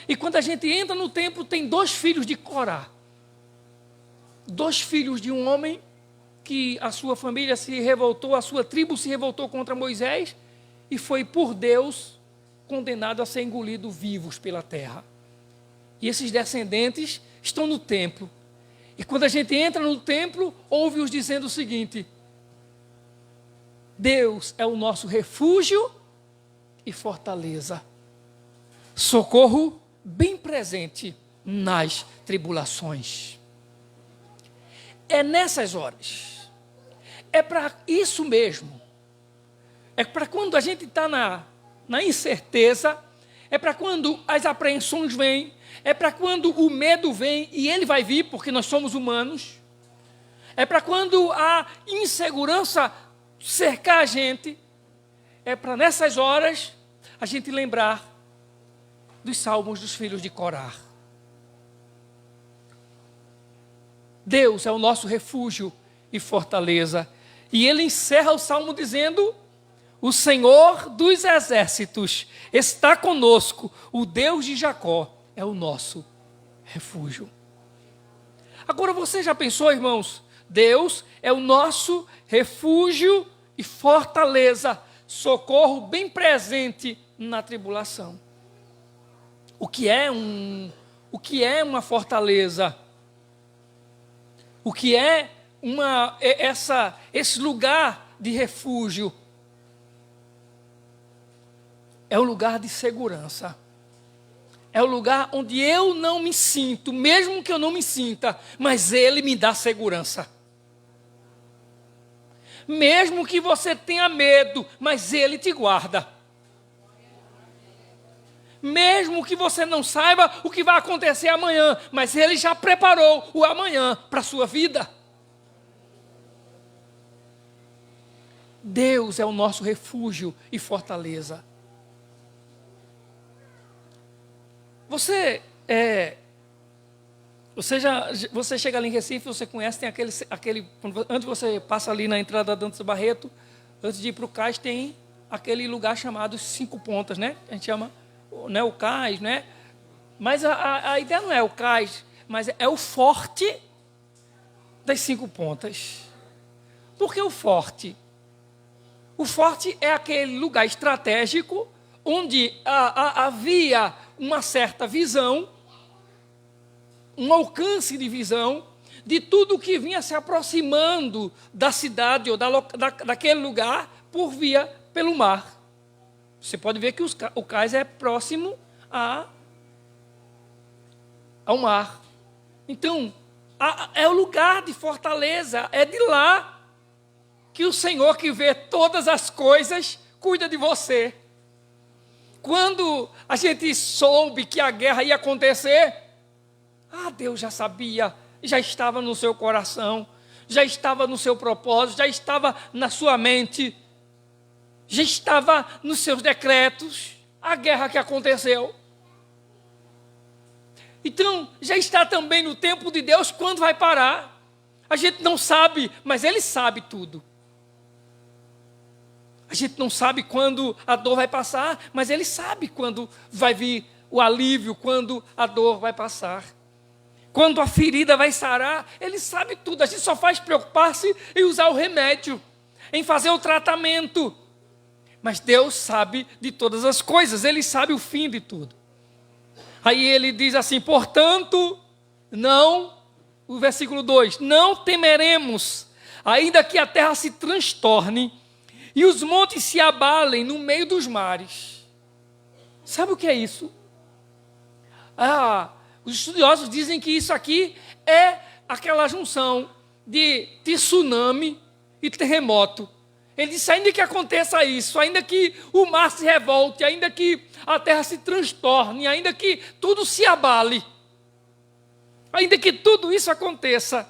E quando a gente entra no templo, tem 2 filhos de Corá. 2 filhos de um homem que a sua família se revoltou, a sua tribo se revoltou contra Moisés e foi por Deus condenado a ser engolido vivos pela terra. E esses descendentes estão no templo. E quando a gente entra no templo, ouve-os dizendo o seguinte: Deus é o nosso refúgio e fortaleza, socorro bem presente nas tribulações. É nessas horas, é para isso mesmo, é para quando a gente está na incerteza, é para quando as apreensões vêm, é para quando o medo vem, e ele vai vir porque nós somos humanos, é para quando a insegurança cercar a gente, é para nessas horas a gente lembrar dos salmos dos filhos de Corá. Deus é o nosso refúgio e fortaleza. E ele encerra o salmo dizendo: o Senhor dos exércitos está conosco, o Deus de Jacó é o nosso refúgio. Agora, você já pensou, irmãos? Deus é o nosso refúgio e fortaleza, socorro bem presente na tribulação. O que é uma fortaleza? O que é esse lugar de refúgio? É um lugar de segurança. É o lugar onde eu não me sinto, mesmo que eu não me sinta, mas Ele me dá segurança. Mesmo que você tenha medo, mas Ele te guarda. Mesmo que você não saiba o que vai acontecer amanhã, mas Ele já preparou o amanhã para a sua vida. Deus é o nosso refúgio e fortaleza. Você chega ali em Recife, você conhece, tem antes você passa ali na entrada da Dantas Barreto, antes de ir para o cais, tem aquele lugar chamado 5 Pontas, né? A gente chama, né, o cais, né? Mas a ideia não é o cais, mas é o forte das 5 Pontas. Por que o forte? O forte é aquele lugar estratégico onde havia uma certa visão, um alcance de visão de tudo que vinha se aproximando da cidade ou daquele lugar por via pelo mar. Você pode ver que o cais é próximo ao mar. Então, é o lugar de fortaleza, é de lá que o Senhor, que vê todas as coisas, cuida de você. Quando a gente soube que a guerra ia acontecer, Deus já sabia, já estava no seu coração, já estava no seu propósito, já estava na sua mente, já estava nos seus decretos, a guerra que aconteceu. Então, já está também no tempo de Deus quando vai parar. A gente não sabe, mas Ele sabe tudo. A gente não sabe quando a dor vai passar, mas Ele sabe quando vai vir o alívio, quando a dor vai passar. Quando a ferida vai sarar, Ele sabe tudo. A gente só faz preocupar-se em usar o remédio, em fazer o tratamento. Mas Deus sabe de todas as coisas, Ele sabe o fim de tudo. Aí Ele diz assim, portanto, o versículo 2, não temeremos, ainda que a terra se transtorne, e os montes se abalem no meio dos mares. Sabe o que é isso? Os estudiosos dizem que isso aqui é aquela junção de tsunami e terremoto. Ele disse, ainda que aconteça isso, ainda que o mar se revolte, ainda que a terra se transtorne, ainda que tudo se abale, ainda que tudo isso aconteça,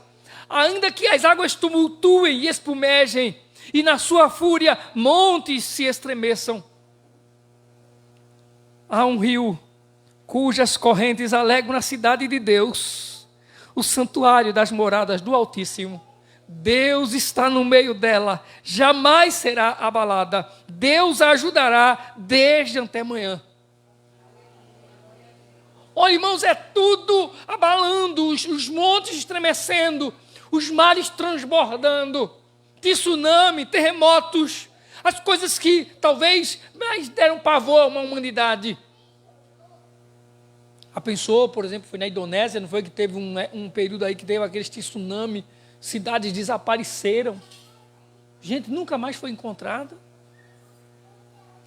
ainda que as águas tumultuem e espumejem, e na sua fúria montes se estremeçam. Há um rio cujas correntes alegram a cidade de Deus, o santuário das moradas do Altíssimo. Deus está no meio dela, jamais será abalada. Deus a ajudará desde antemanhã. Olha, irmãos, é tudo abalando, os montes estremecendo, os mares transbordando, tsunami, terremotos, as coisas que talvez mais deram pavor a uma humanidade. Pensou, por exemplo, foi na Indonésia, não foi que teve um período aí que teve aqueles tsunami, cidades desapareceram, gente nunca mais foi encontrada.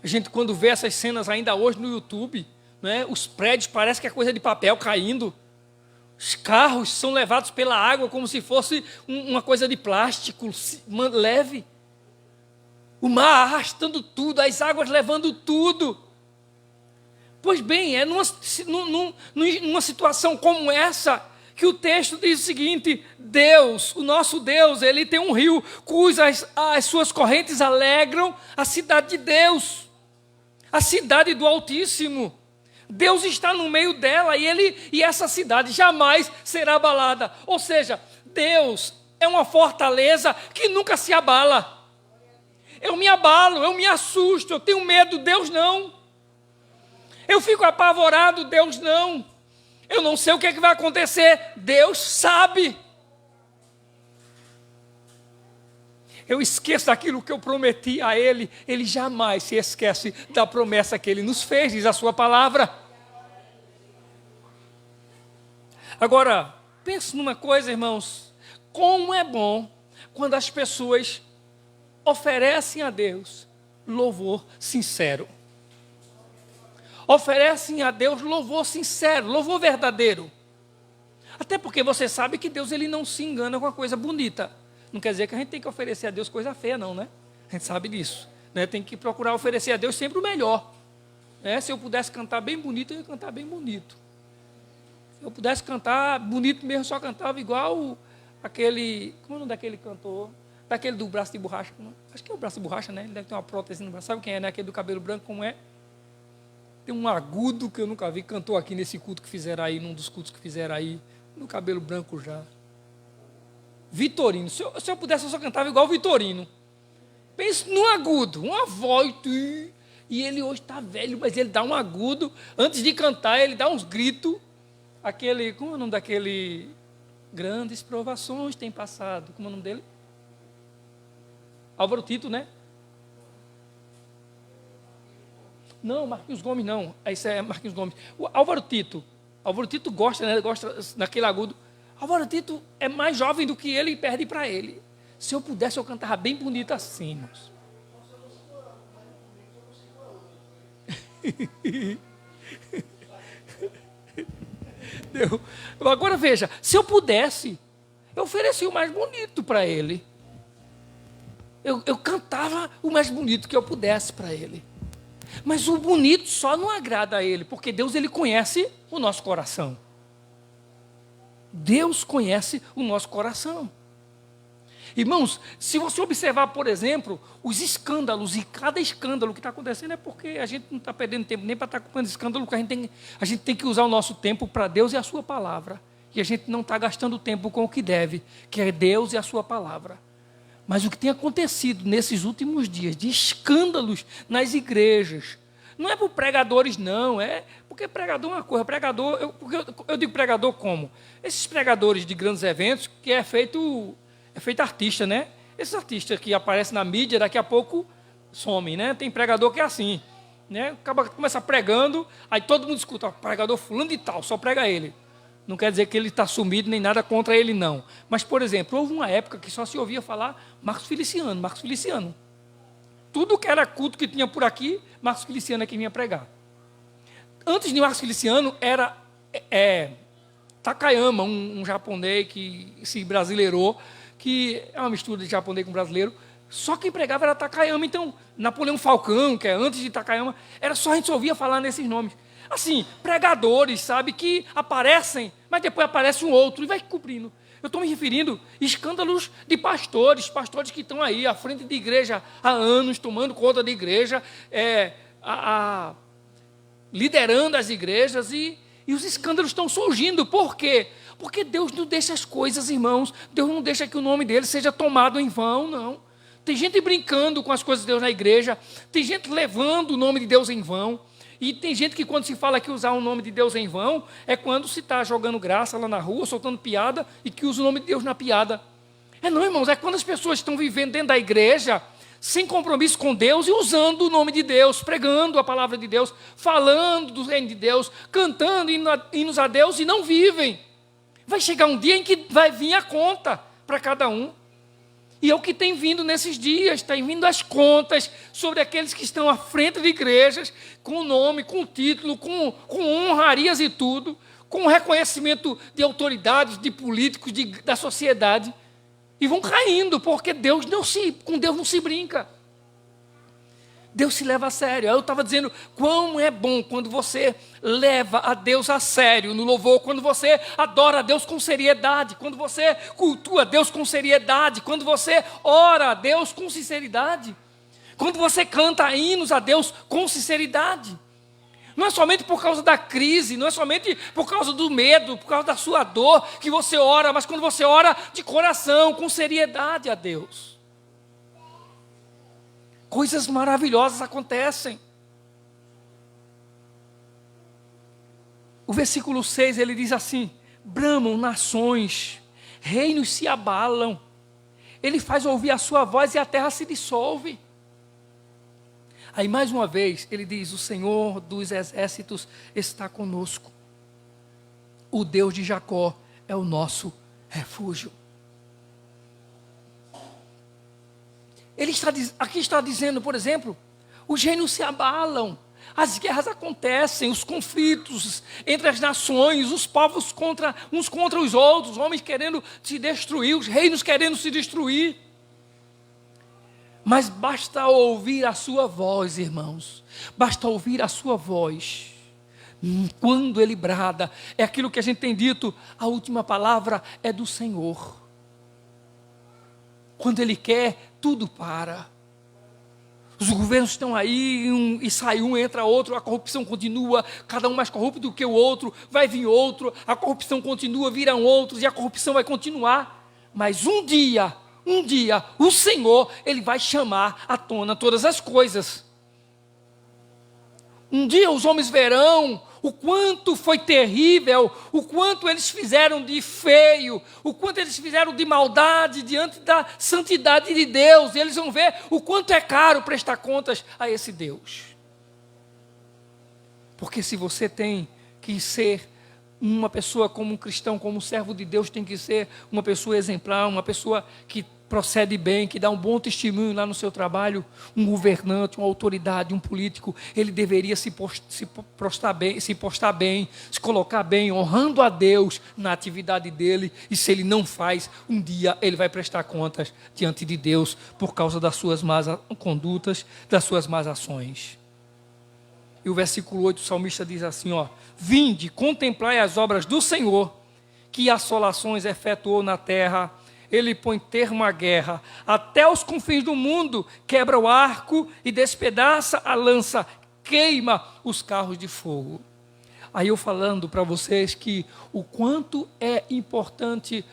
A gente quando vê essas cenas ainda hoje no YouTube, né, os prédios parece que é coisa de papel caindo, os carros são levados pela água como se fosse uma coisa de plástico leve, o mar arrastando tudo, as águas levando tudo. Pois bem, é numa situação como essa que o texto diz o seguinte: Deus, o nosso Deus, Ele tem um rio cujas as suas correntes alegram a cidade de Deus, a cidade do Altíssimo. Deus está no meio dela e essa cidade jamais será abalada. Ou seja, Deus é uma fortaleza que nunca se abala. Eu me abalo, eu me assusto, eu tenho medo, Deus não. Eu fico apavorado, Deus não. Eu não sei o que é que vai acontecer, Deus sabe. Eu esqueço daquilo que eu prometi a Ele, Ele jamais se esquece da promessa que Ele nos fez, diz a sua palavra. Agora, pense numa coisa, irmãos, como é bom quando as pessoas oferecem a Deus louvor sincero. oferecem a Deus louvor sincero, louvor verdadeiro. Até porque você sabe que Deus ele não se engana com a coisa bonita. Não quer dizer que a gente tem que oferecer a Deus coisa feia, não, né? A gente sabe disso. Né? Tem que procurar oferecer a Deus sempre o melhor. Né? Se eu pudesse cantar bem bonito, eu ia cantar bem bonito. Se eu pudesse cantar bonito mesmo, só cantava igual aquele... Como é o nome daquele cantor? Daquele do braço de borracha. Acho que é o braço de borracha, né? Ele deve ter uma prótese no braço. Sabe quem é, né? Aquele do cabelo branco, como é? Tem um agudo que eu nunca vi, cantou aqui nesse culto que fizeram aí, num dos cultos que fizeram aí, no cabelo branco já. Vitorino. Se eu pudesse, eu só cantava igual o Vitorino. Pense num agudo, uma voz. E ele hoje está velho, mas ele dá um agudo. Antes de cantar, ele dá uns gritos. Aquele, como é o nome daquele? Grandes provações têm passado. Como é o nome dele? Álvaro Tito, né? Não, Marquinhos Gomes não. Esse é Marquinhos Gomes. O Álvaro Tito. Álvaro Tito gosta, né? Gosta daquele agudo. Álvaro Tito é mais jovem do que ele e perde para ele. Se eu pudesse, eu cantava bem bonito assim, moço. Agora veja, se eu pudesse, eu oferecia o mais bonito para ele. Eu cantava o mais bonito que eu pudesse para ele. Mas o bonito só não agrada a ele, porque Deus ele conhece o nosso coração. Deus conhece o nosso coração. Irmãos, se você observar, por exemplo, os escândalos, e cada escândalo que está acontecendo é porque a gente não está perdendo tempo nem para estar com escândalo, porque a gente tem que usar o nosso tempo para Deus e a sua palavra. E a gente não está gastando tempo com o que deve, que é Deus e a sua palavra. Mas o que tem acontecido nesses últimos dias, de escândalos nas igrejas, não é por pregadores, não, é porque pregador é uma coisa, eu digo pregador como? Esses pregadores de grandes eventos, que é feito artista, né? Esses artistas que aparecem na mídia, daqui a pouco somem, né? Tem pregador que é assim, né? Começa pregando, aí todo mundo escuta, ó, pregador fulano de tal, só prega ele. Não quer dizer que ele está sumido, nem nada contra ele, não. Mas, por exemplo, houve uma época que só se ouvia falar Marcos Feliciano. Tudo que era culto que tinha por aqui, Marcos Feliciano é quem vinha pregar. Antes de Marcos Feliciano, era Takayama, um japonês que se brasileirou, que é uma mistura de japonês com brasileiro. Só quem pregava era Takayama. Então, Napoleão Falcão, que é antes de Takayama, era só a gente só ouvia falar nesses nomes. Assim, pregadores, sabe, que aparecem, mas depois aparece um outro e vai cobrindo. Eu estou me referindo a escândalos de pastores que estão aí à frente de igreja há anos, tomando conta da igreja, liderando as igrejas, e os escândalos estão surgindo. Por quê? Porque Deus não deixa as coisas, irmãos, Deus não deixa que o nome dele seja tomado em vão, não. Tem gente brincando com as coisas de Deus na igreja, tem gente levando o nome de Deus em vão. E tem gente que quando se fala que usar o nome de Deus em vão, é quando se está jogando graça lá na rua, soltando piada, e que usa o nome de Deus na piada. Não, irmãos, é quando as pessoas estão vivendo dentro da igreja, sem compromisso com Deus, e usando o nome de Deus, pregando a palavra de Deus, falando do reino de Deus, cantando hinos a Deus, e não vivem. Vai chegar um dia em que vai vir a conta para cada um. E é o que tem vindo nesses dias, tem vindo as contas sobre aqueles que estão à frente de igrejas, com nome, com título, com honrarias e tudo, com reconhecimento de autoridades, de políticos, da sociedade, e vão caindo, porque com Deus não se brinca. Deus se leva a sério. Eu estava dizendo quão é bom quando você leva a Deus a sério no louvor, quando você adora a Deus com seriedade, quando você cultua a Deus com seriedade, quando você ora a Deus com sinceridade, quando você canta hinos a Deus com sinceridade. Não é somente por causa da crise, não é somente por causa do medo, por causa da sua dor que você ora, mas quando você ora de coração, com seriedade a Deus. Coisas maravilhosas acontecem. O versículo 6, ele diz assim: bramam nações, reinos se abalam. Ele faz ouvir a sua voz e a terra se dissolve. Aí mais uma vez, ele diz: o Senhor dos exércitos está conosco. O Deus de Jacó é o nosso refúgio. Ele aqui está dizendo, por exemplo, os reinos se abalam. As guerras acontecem, os conflitos entre as nações, os povos uns contra os outros, homens querendo se destruir, os reinos querendo se destruir. Mas basta ouvir a sua voz, irmãos. Basta ouvir a sua voz. Quando ele brada, é aquilo que a gente tem dito, a última palavra é do Senhor. Quando ele quer, tudo para. Os governos estão aí, e sai um, entra outro, a corrupção continua, cada um mais corrupto do que o outro, vai vir outro, a corrupção continua, viram outros, e a corrupção vai continuar. Mas um dia, o Senhor, Ele vai chamar à tona todas as coisas. Um dia os homens verão o quanto foi terrível, o quanto eles fizeram de feio, o quanto eles fizeram de maldade diante da santidade de Deus. E eles vão ver o quanto é caro prestar contas a esse Deus. Porque se você tem que ser uma pessoa como um cristão, como um servo de Deus, tem que ser uma pessoa exemplar, uma pessoa que procede bem, que dá um bom testemunho lá no seu trabalho. Um governante, uma autoridade, um político, ele deveria se postar bem, se colocar bem, honrando a Deus na atividade dele. E se ele não faz, um dia ele vai prestar contas diante de Deus por causa das suas más condutas, das suas más ações. E o versículo 8, o salmista diz assim, vinde, contemplai as obras do Senhor, que assolações efetuou na terra. Ele põe termo à guerra, até os confins do mundo, quebra o arco e despedaça a lança, queima os carros de fogo. Aí eu falando para vocês que o quanto é importante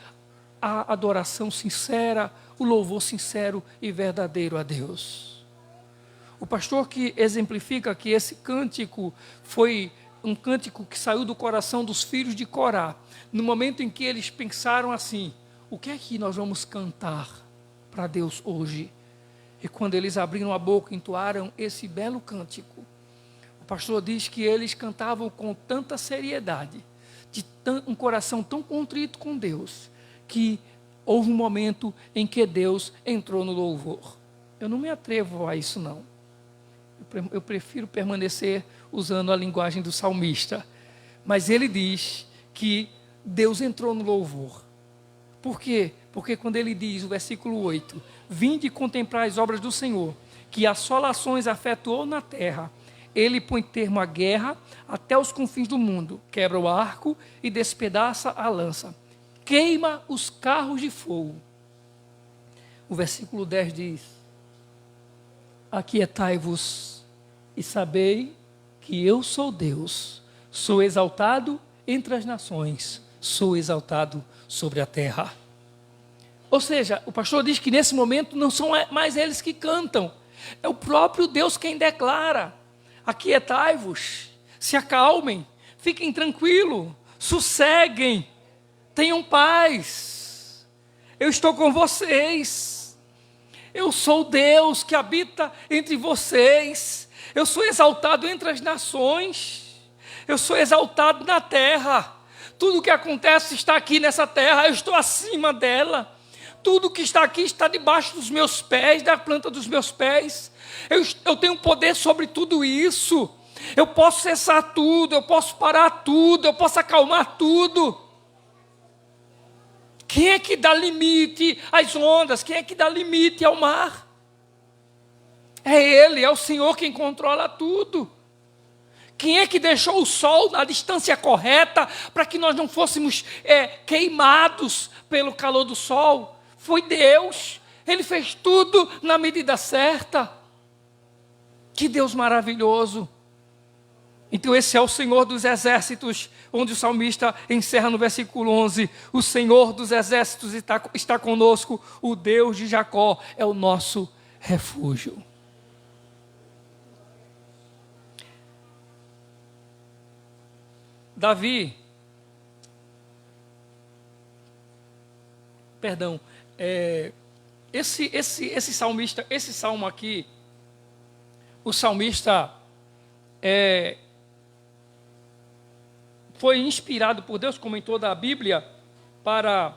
a adoração sincera, o louvor sincero e verdadeiro a Deus. O pastor que exemplifica que esse cântico foi um cântico que saiu do coração dos filhos de Corá, no momento em que eles pensaram assim, o que é que nós vamos cantar para Deus hoje? E quando eles abriram a boca, entoaram esse belo cântico. O pastor diz que eles cantavam com tanta seriedade, de um coração tão contrito com Deus, que houve um momento em que Deus entrou no louvor. Eu não me atrevo a isso não. Eu prefiro permanecer usando a linguagem do salmista. Mas ele diz que Deus entrou no louvor. Por quê? Porque quando ele diz, o versículo 8, vinde contemplar as obras do Senhor, que assolações efetuou na terra, ele põe termo à guerra até os confins do mundo, quebra o arco e despedaça a lança, queima os carros de fogo. O versículo 10 diz, aquietai-vos e sabei que eu sou Deus, sou exaltado entre as nações, sou exaltado sobre a terra. Ou seja, o pastor diz que nesse momento não são mais eles que cantam, é o próprio Deus quem declara, aquietai-vos, se acalmem, fiquem tranquilos, sosseguem, tenham paz, eu estou com vocês, eu sou Deus que habita entre vocês, eu sou exaltado entre as nações, eu sou exaltado na terra. Tudo que acontece está aqui nessa terra, eu estou acima dela. Tudo que está aqui está debaixo dos meus pés, da planta dos meus pés. Eu tenho poder sobre tudo isso. Eu posso cessar tudo, eu posso parar tudo, eu posso acalmar tudo. Quem é que dá limite às ondas? Quem é que dá limite ao mar? É Ele, é o Senhor quem controla tudo. Quem é que deixou o sol na distância correta para que nós não fôssemos queimados pelo calor do sol? Foi Deus. Ele fez tudo na medida certa. Que Deus maravilhoso. Então esse é o Senhor dos exércitos, onde o salmista encerra no versículo 11. O Senhor dos exércitos está conosco, o Deus de Jacó é o nosso refúgio. Davi, esse salmista, esse salmo aqui, o salmista foi inspirado por Deus, como em toda a Bíblia, para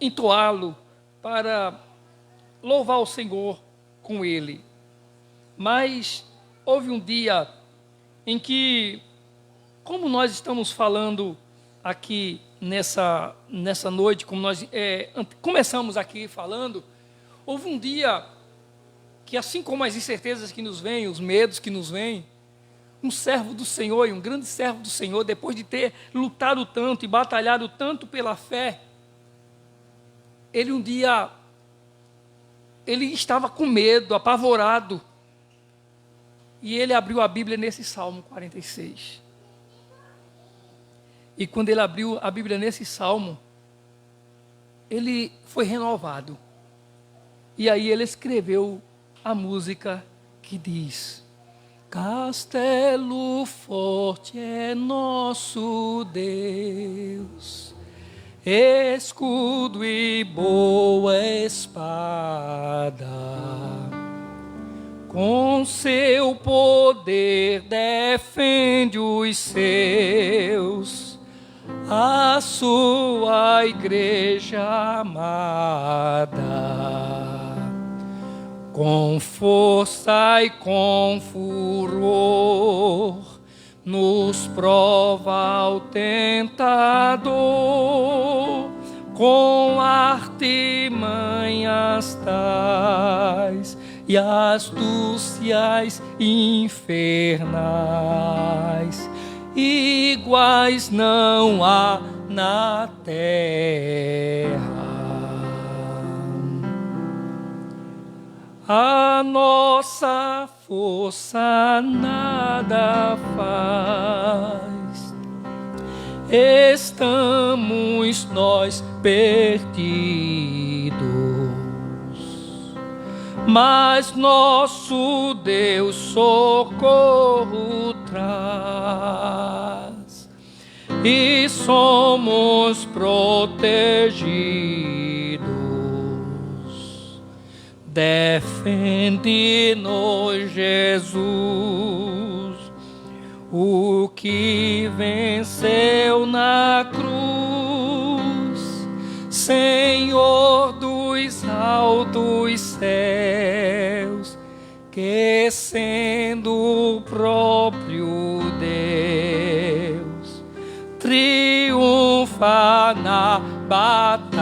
entoá-lo, para louvar o Senhor com ele. Mas houve um dia em que, como nós estamos falando aqui nessa noite, como nós começamos aqui falando, houve um dia que, assim como as incertezas que nos vêm, os medos que nos vêm, um servo do Senhor, e um grande servo do Senhor, depois de ter lutado tanto e batalhado tanto pela fé, ele um dia, ele estava com medo, apavorado, e ele abriu a Bíblia nesse Salmo 46. E quando ele abriu a Bíblia nesse Salmo, ele foi renovado. E aí ele escreveu a música que diz: Castelo forte é nosso Deus, escudo e boa espada, com seu poder defende os seus, a sua igreja amada. Com força e com furor nos prova o tentador, com artimanhas tais e astúcias infernais, iguais não há na terra. A nossa força nada faz, estamos nós perdidos, mas nosso Deus socorro traz, e somos protegidos. Defende-nos, Jesus, o que venceu na cruz, Senhor dos altos céus, que sendo o próprio Deus, triunfa na batalha.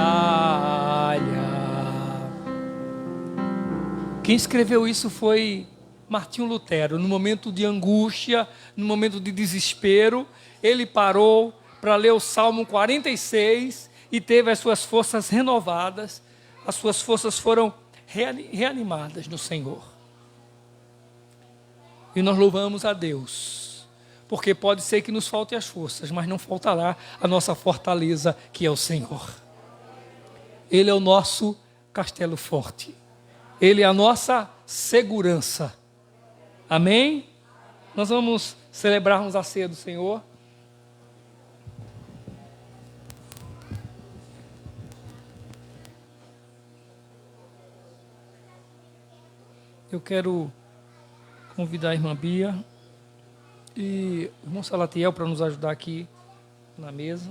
Quem escreveu isso foi Martinho Lutero. No momento de angústia, no momento de desespero, ele parou para ler o Salmo 46 e teve as suas forças renovadas, as suas forças foram reanimadas no Senhor. E nós louvamos a Deus, porque pode ser que nos falte as forças, mas não faltará a nossa fortaleza, que é o Senhor. Ele é o nosso castelo forte. Ele é a nossa segurança. Amém? Nós vamos celebrarmos a ceia do Senhor. Eu quero convidar a irmã Bia e o irmão Salatiel para nos ajudar aqui na mesa.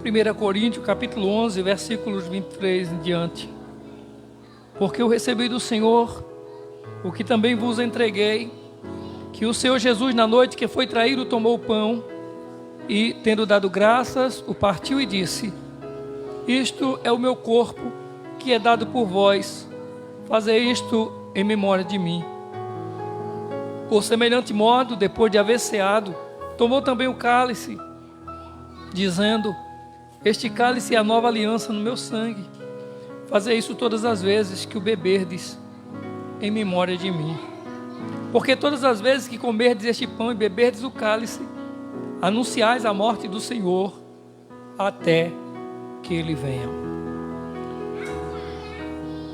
Primeira Coríntios, capítulo 11, versículos 23 em diante. Porque eu recebi do Senhor o que também vos entreguei, que o Senhor Jesus, na noite que foi traído, tomou o pão e, tendo dado graças, o partiu e disse: Isto é o meu corpo, que é dado por vós. Fazei isto em memória de mim. Por semelhante modo, depois de haver ceado, tomou também o cálice, dizendo: Este cálice é a nova aliança no meu sangue. Fazei isso todas as vezes que o beberdes, em memória de mim. Porque todas as vezes que comerdes este pão e beberdes o cálice, anunciais a morte do Senhor até que Ele venha.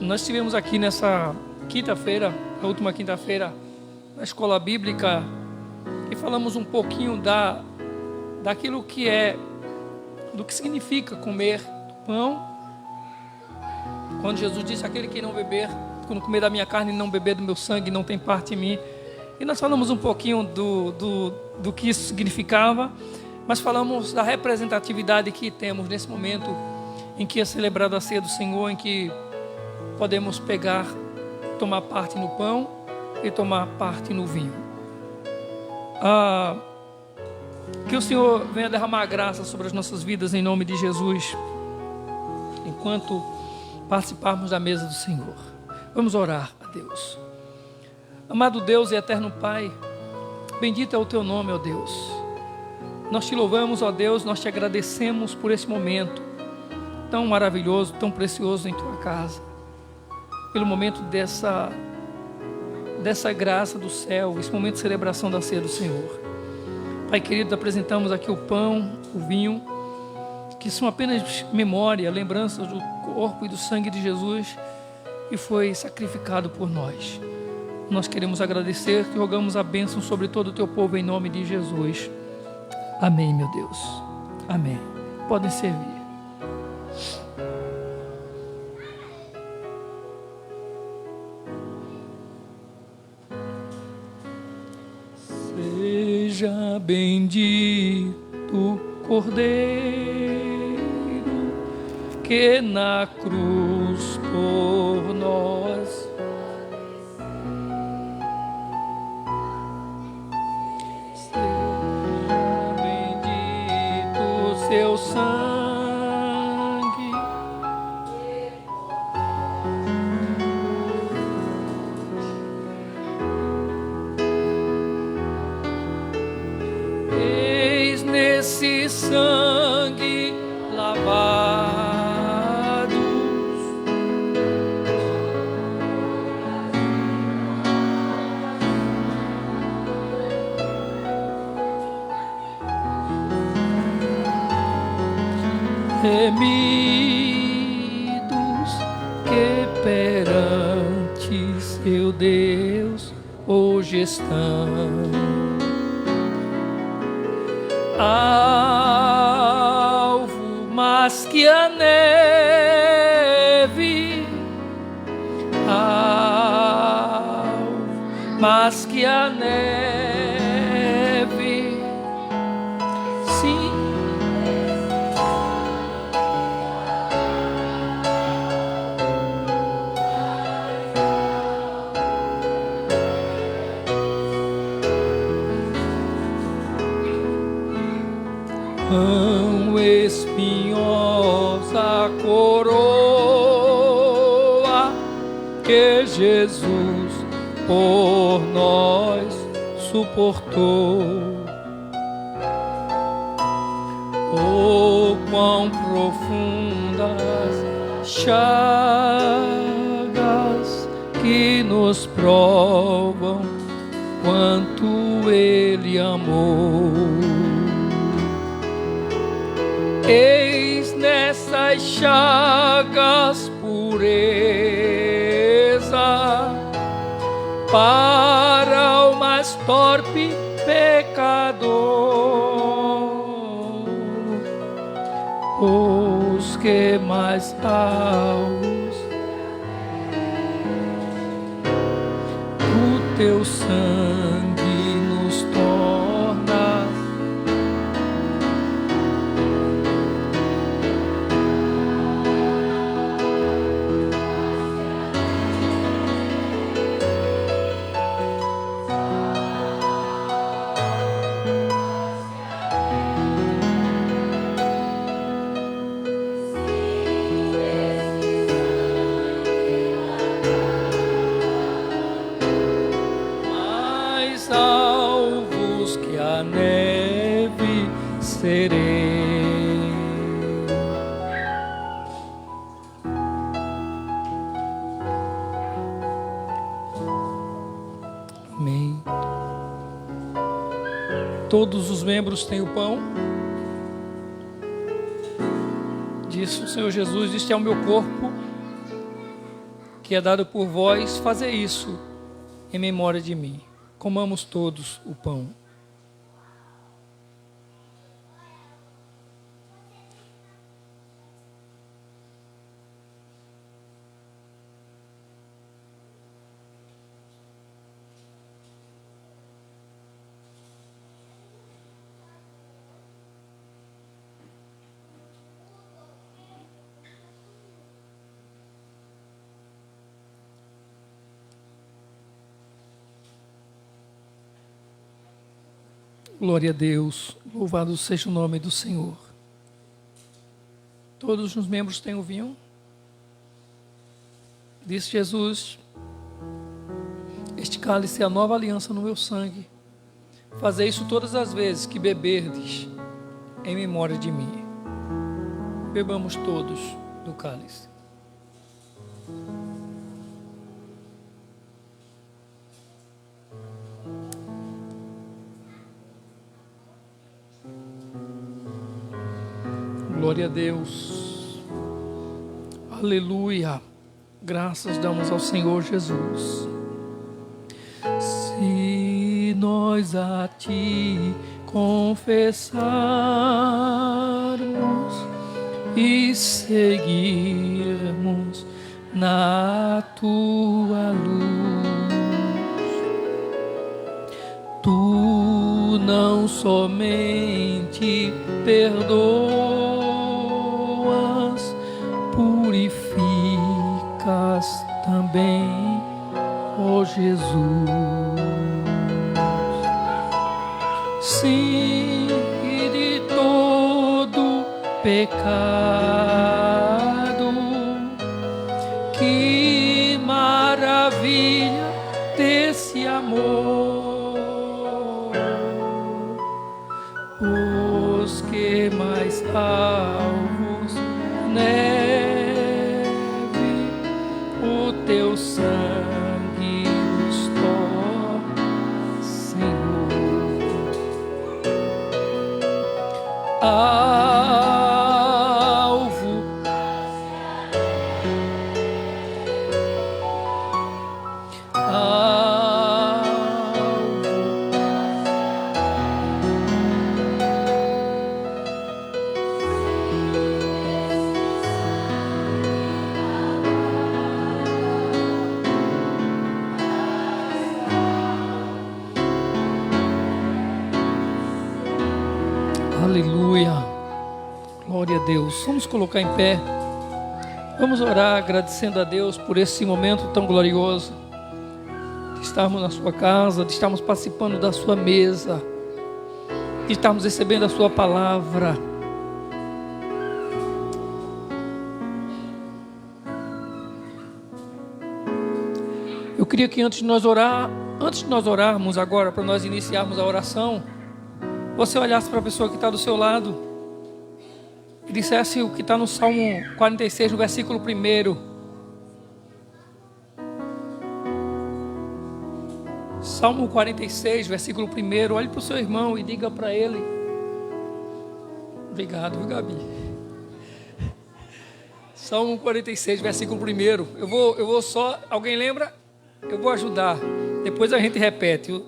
Nós estivemos aqui nessa quinta-feira, a última quinta-feira, na escola bíblica, e falamos um pouquinho daquilo que do que significa comer pão. Quando Jesus disse: aquele que não beber, quando comer da minha carne e não beber do meu sangue, não tem parte em mim. E nós falamos um pouquinho do que isso significava, mas falamos da representatividade que temos nesse momento em que é celebrada a ceia do Senhor, em que podemos tomar parte no pão e tomar parte no vinho. Que o Senhor venha derramar graça sobre as nossas vidas em nome de Jesus, enquanto participarmos da mesa do Senhor. Vamos orar a Deus. Amado Deus e eterno Pai, bendito é o Teu nome, ó Deus. Nós Te louvamos, ó Deus, nós Te agradecemos por esse momento tão maravilhoso, tão precioso em Tua casa, pelo momento dessa graça do céu, esse momento de celebração da ceia do Senhor. Pai querido, apresentamos aqui o pão, o vinho, que são apenas memória, lembranças do corpo e do sangue de Jesus, que foi sacrificado por nós. Nós queremos agradecer, te rogamos a bênção sobre todo o teu povo em nome de Jesus. Amém, meu Deus. Amém. Podem servir. Seja bendito Cordeiro, que na cruz por nós Teu sangue eis nesse sangue lavados remidos, que perante seu Deus hoje estão. Alvo mais que a neve, alvo mais que a neve, sim. Pão espinhosa coroa que Jesus por nós suportou. Oh, quão profundas chagas que nos provam quanto Ele amou. Eis nessas chagas pureza para o mais torpe pecador, os que mais alvos o teu sangue nos torna. Alvos que a neve serei. Amém. Todos os membros têm o pão. Disse o Senhor Jesus: este é o meu corpo, que é dado por vós, fazer isso em memória de mim. Comamos todos o pão. Glória a Deus, louvado seja o nome do Senhor. Todos os membros têm o vinho? Disse Jesus: este cálice é a nova aliança no meu sangue. Fazei isso todas as vezes que beberdes em memória de mim. Bebamos todos do cálice. Glória a Deus, aleluia, graças damos ao Senhor Jesus. Se nós a Ti confessarmos e seguirmos na Tua luz, Tu não somente perdoas, purificas também, ó Jesus. Sim, e de todo pecado, que maravilha desse amor, os que mais alvos neve, o teu sangue nos torna, Senhor. Alvo, aleluia, glória a Deus. Vamos colocar em pé, vamos orar agradecendo a Deus por esse momento tão glorioso, de estarmos na sua casa, de estarmos participando da sua mesa, de estarmos recebendo a sua palavra. Eu queria que antes de nós orarmos agora, para nós iniciarmos a oração, você olhasse para a pessoa que está do seu lado e dissesse o que está no Salmo 46, no versículo 1. Salmo 46, versículo 1. Olhe para o seu irmão e diga para ele. Obrigado, viu, Gabi? Salmo 46, versículo 1. Eu vou só... Alguém lembra? Eu vou ajudar. Depois a gente repete.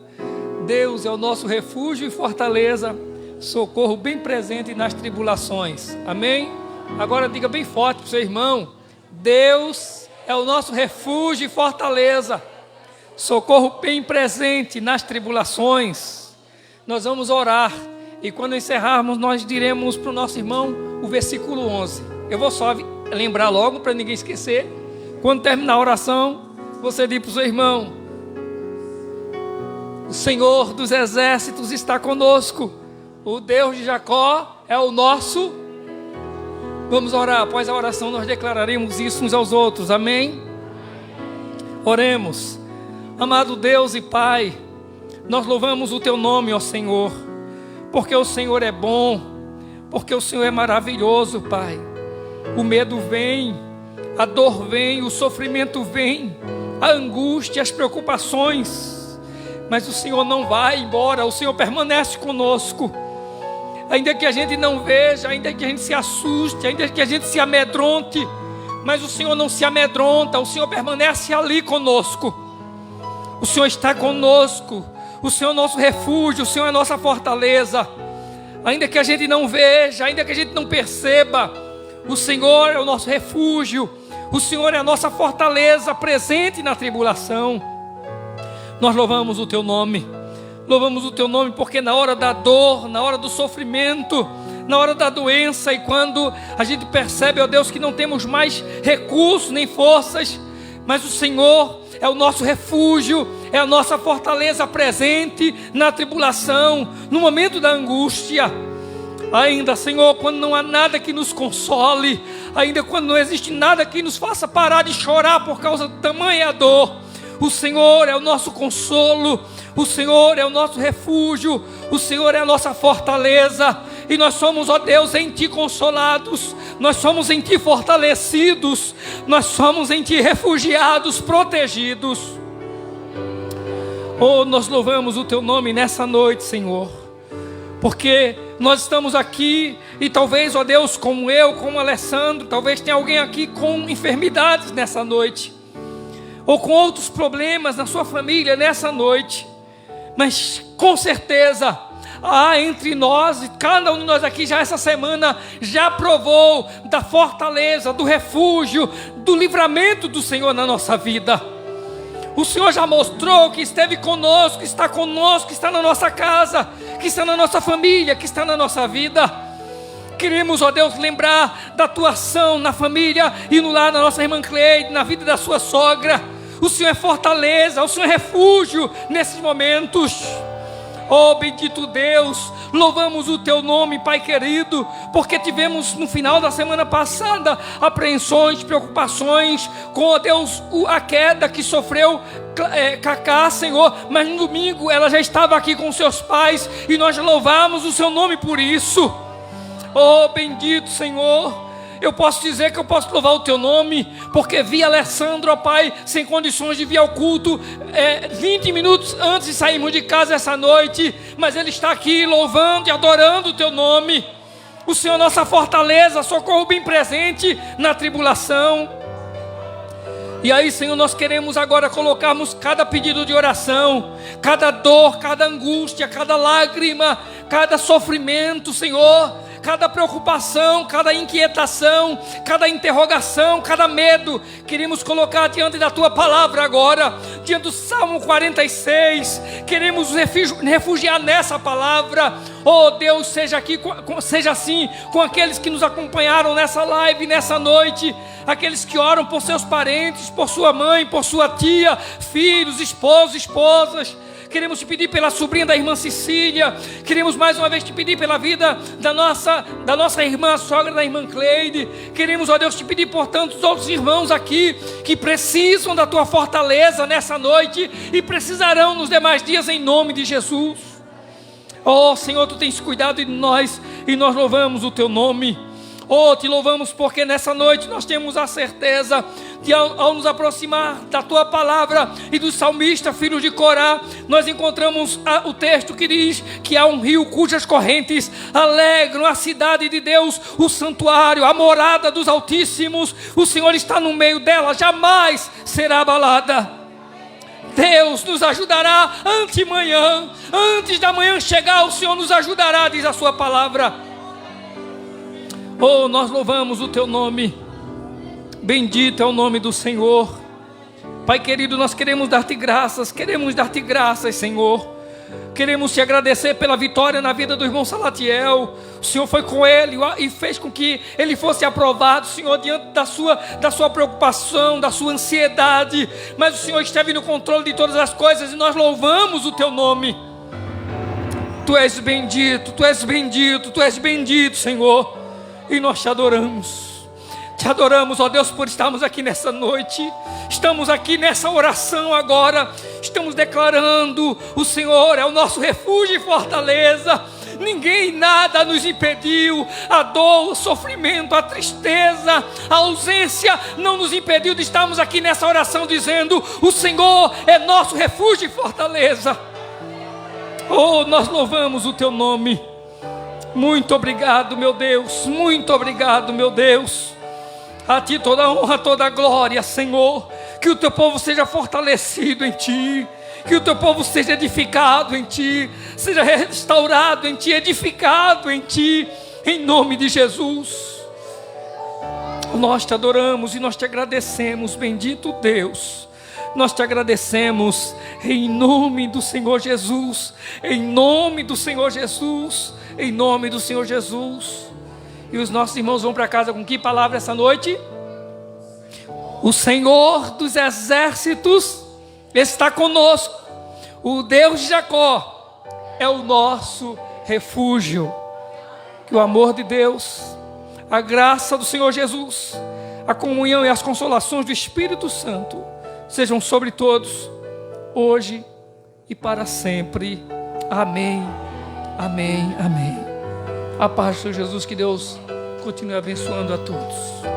Deus é o nosso refúgio e fortaleza, socorro bem presente nas tribulações. Amém? Agora diga bem forte para o seu irmão: Deus é o nosso refúgio e fortaleza, socorro bem presente nas tribulações. Nós vamos orar e quando encerrarmos nós diremos para o nosso irmão o versículo 11. Eu vou só lembrar logo para ninguém esquecer. Quando terminar a oração, você diz para o seu irmão: o Senhor dos exércitos está conosco, o Deus de Jacó é o nosso. Vamos orar, após a oração nós declararemos isso uns aos outros, amém? Oremos. Amado Deus e Pai, nós louvamos o Teu nome, ó Senhor, porque o Senhor é bom, porque o Senhor é maravilhoso, Pai. O medo vem, a dor vem, o sofrimento vem, a angústia, as preocupações, Mas o Senhor não vai embora, o Senhor permanece conosco. Ainda que a gente não veja, ainda que a gente se assuste, ainda que a gente se amedronte, mas o Senhor não se amedronta, o Senhor permanece ali conosco. O Senhor está conosco, o Senhor é nosso refúgio, o Senhor é nossa fortaleza. Ainda que a gente não veja, ainda que a gente não perceba, o Senhor é o nosso refúgio, o Senhor é a nossa fortaleza presente na tribulação. Nós louvamos o Teu nome. Louvamos o Teu nome porque na hora da dor, na hora do sofrimento, na hora da doença, e quando a gente percebe, ó Deus, que não temos mais recursos nem forças, mas o Senhor é o nosso refúgio, é a nossa fortaleza presente na tribulação, no momento da angústia. Ainda, Senhor, quando não há nada que nos console, ainda quando não existe nada que nos faça parar de chorar por causa da tamanha dor, o Senhor é o nosso consolo, o Senhor é o nosso refúgio, o Senhor é a nossa fortaleza, e nós somos, ó Deus, em Ti consolados, nós somos em Ti fortalecidos, nós somos em Ti refugiados, protegidos. Oh, nós louvamos o Teu nome nessa noite, Senhor, porque nós estamos aqui e talvez, ó Deus, como eu, como Alessandro, talvez tenha alguém aqui com enfermidades nessa noite, ou com outros problemas na sua família nessa noite, mas com certeza há entre nós, e cada um de nós aqui já essa semana já provou da fortaleza, do refúgio, do livramento do Senhor na nossa vida. O Senhor já mostrou que esteve conosco, que está na nossa casa, que está na nossa família, que está na nossa vida. Queremos, ó Deus, lembrar da Tua ação na família e no lar da nossa irmã Cleide, na vida da sua sogra. O Senhor é fortaleza, o Senhor é refúgio nesses momentos. Oh, bendito Deus, louvamos o Teu nome, Pai querido, porque tivemos no final da semana passada apreensões, preocupações com, ó Deus, a queda que sofreu Cacá, Senhor, mas no domingo ela já estava aqui com seus pais e nós louvamos o Seu nome por isso. Oh, bendito Senhor, eu posso dizer que eu posso louvar o Teu nome, porque vi Alessandro, ó Pai, sem condições de vir ao culto 20 minutos antes de sairmos de casa essa noite, mas ele está aqui louvando e adorando o Teu nome. O Senhor é nossa fortaleza, socorro bem presente na tribulação. E aí, Senhor, nós queremos agora colocarmos cada pedido de oração, cada dor, cada angústia, cada lágrima, cada sofrimento, Senhor, cada preocupação, cada inquietação, cada interrogação, cada medo, queremos colocar diante da Tua palavra agora, diante do Salmo 46, queremos refugiar nessa palavra. Oh Deus, seja assim com aqueles que nos acompanharam nessa live, nessa noite, aqueles que oram por seus parentes, por sua mãe, por sua tia, filhos, esposos, esposas. Queremos Te pedir pela sobrinha da irmã Cecília. Queremos mais uma vez Te pedir pela vida da nossa irmã, a sogra da irmã Cleide. Queremos, ó Deus, Te pedir por tantos outros irmãos aqui que precisam da Tua fortaleza nessa noite e precisarão nos demais dias, em nome de Jesus. Oh Senhor, Tu tens cuidado de nós e nós louvamos o Teu nome. Oh, Te louvamos porque nessa noite nós temos a certeza de, ao nos aproximar da Tua palavra e do salmista, filho de Corá, nós encontramos o texto que diz que há um rio cujas correntes alegram a cidade de Deus, o santuário, a morada dos Altíssimos. O Senhor está no meio dela, jamais será abalada. Deus nos ajudará antemanhã, antes da manhã chegar, o Senhor nos ajudará, diz a Sua palavra. Oh, nós louvamos o Teu nome, bendito é o nome do Senhor. Pai querido, nós queremos dar-Te graças, Senhor. Queremos Te agradecer pela vitória na vida do irmão Salatiel. O Senhor foi com ele e fez com que ele fosse aprovado, Senhor, diante da sua preocupação, da sua ansiedade. Mas o Senhor esteve no controle de todas as coisas e nós louvamos o Teu nome. Tu és bendito, Tu és bendito, Tu és bendito, Senhor. E nós Te adoramos, ó Deus, por estarmos aqui nessa noite. Estamos aqui nessa oração agora. Estamos declarando: o Senhor é o nosso refúgio e fortaleza. Ninguém, nada nos impediu. A dor, o sofrimento, a tristeza, a ausência não nos impediu de estarmos aqui nessa oração dizendo: o Senhor é nosso refúgio e fortaleza. Oh, nós louvamos o teu nome. Muito obrigado, meu Deus. Muito obrigado, meu Deus. A ti toda a honra, toda a glória, Senhor. Que o teu povo seja fortalecido em ti. Que o teu povo seja edificado em ti. Seja restaurado em ti, edificado em ti. Em nome de Jesus. Nós te adoramos e nós te agradecemos, bendito Deus. Nós te agradecemos em nome do Senhor Jesus. Em nome do Senhor Jesus. Em nome do Senhor Jesus. E os nossos irmãos vão para casa com que palavra essa noite? O Senhor dos exércitos está conosco. O Deus de Jacó é o nosso refúgio. Que o amor de Deus, a graça do Senhor Jesus, a comunhão e as consolações do Espírito Santo sejam sobre todos, hoje e para sempre. Amém, amém, amém. A paz do Senhor Jesus, que Deus continue abençoando a todos.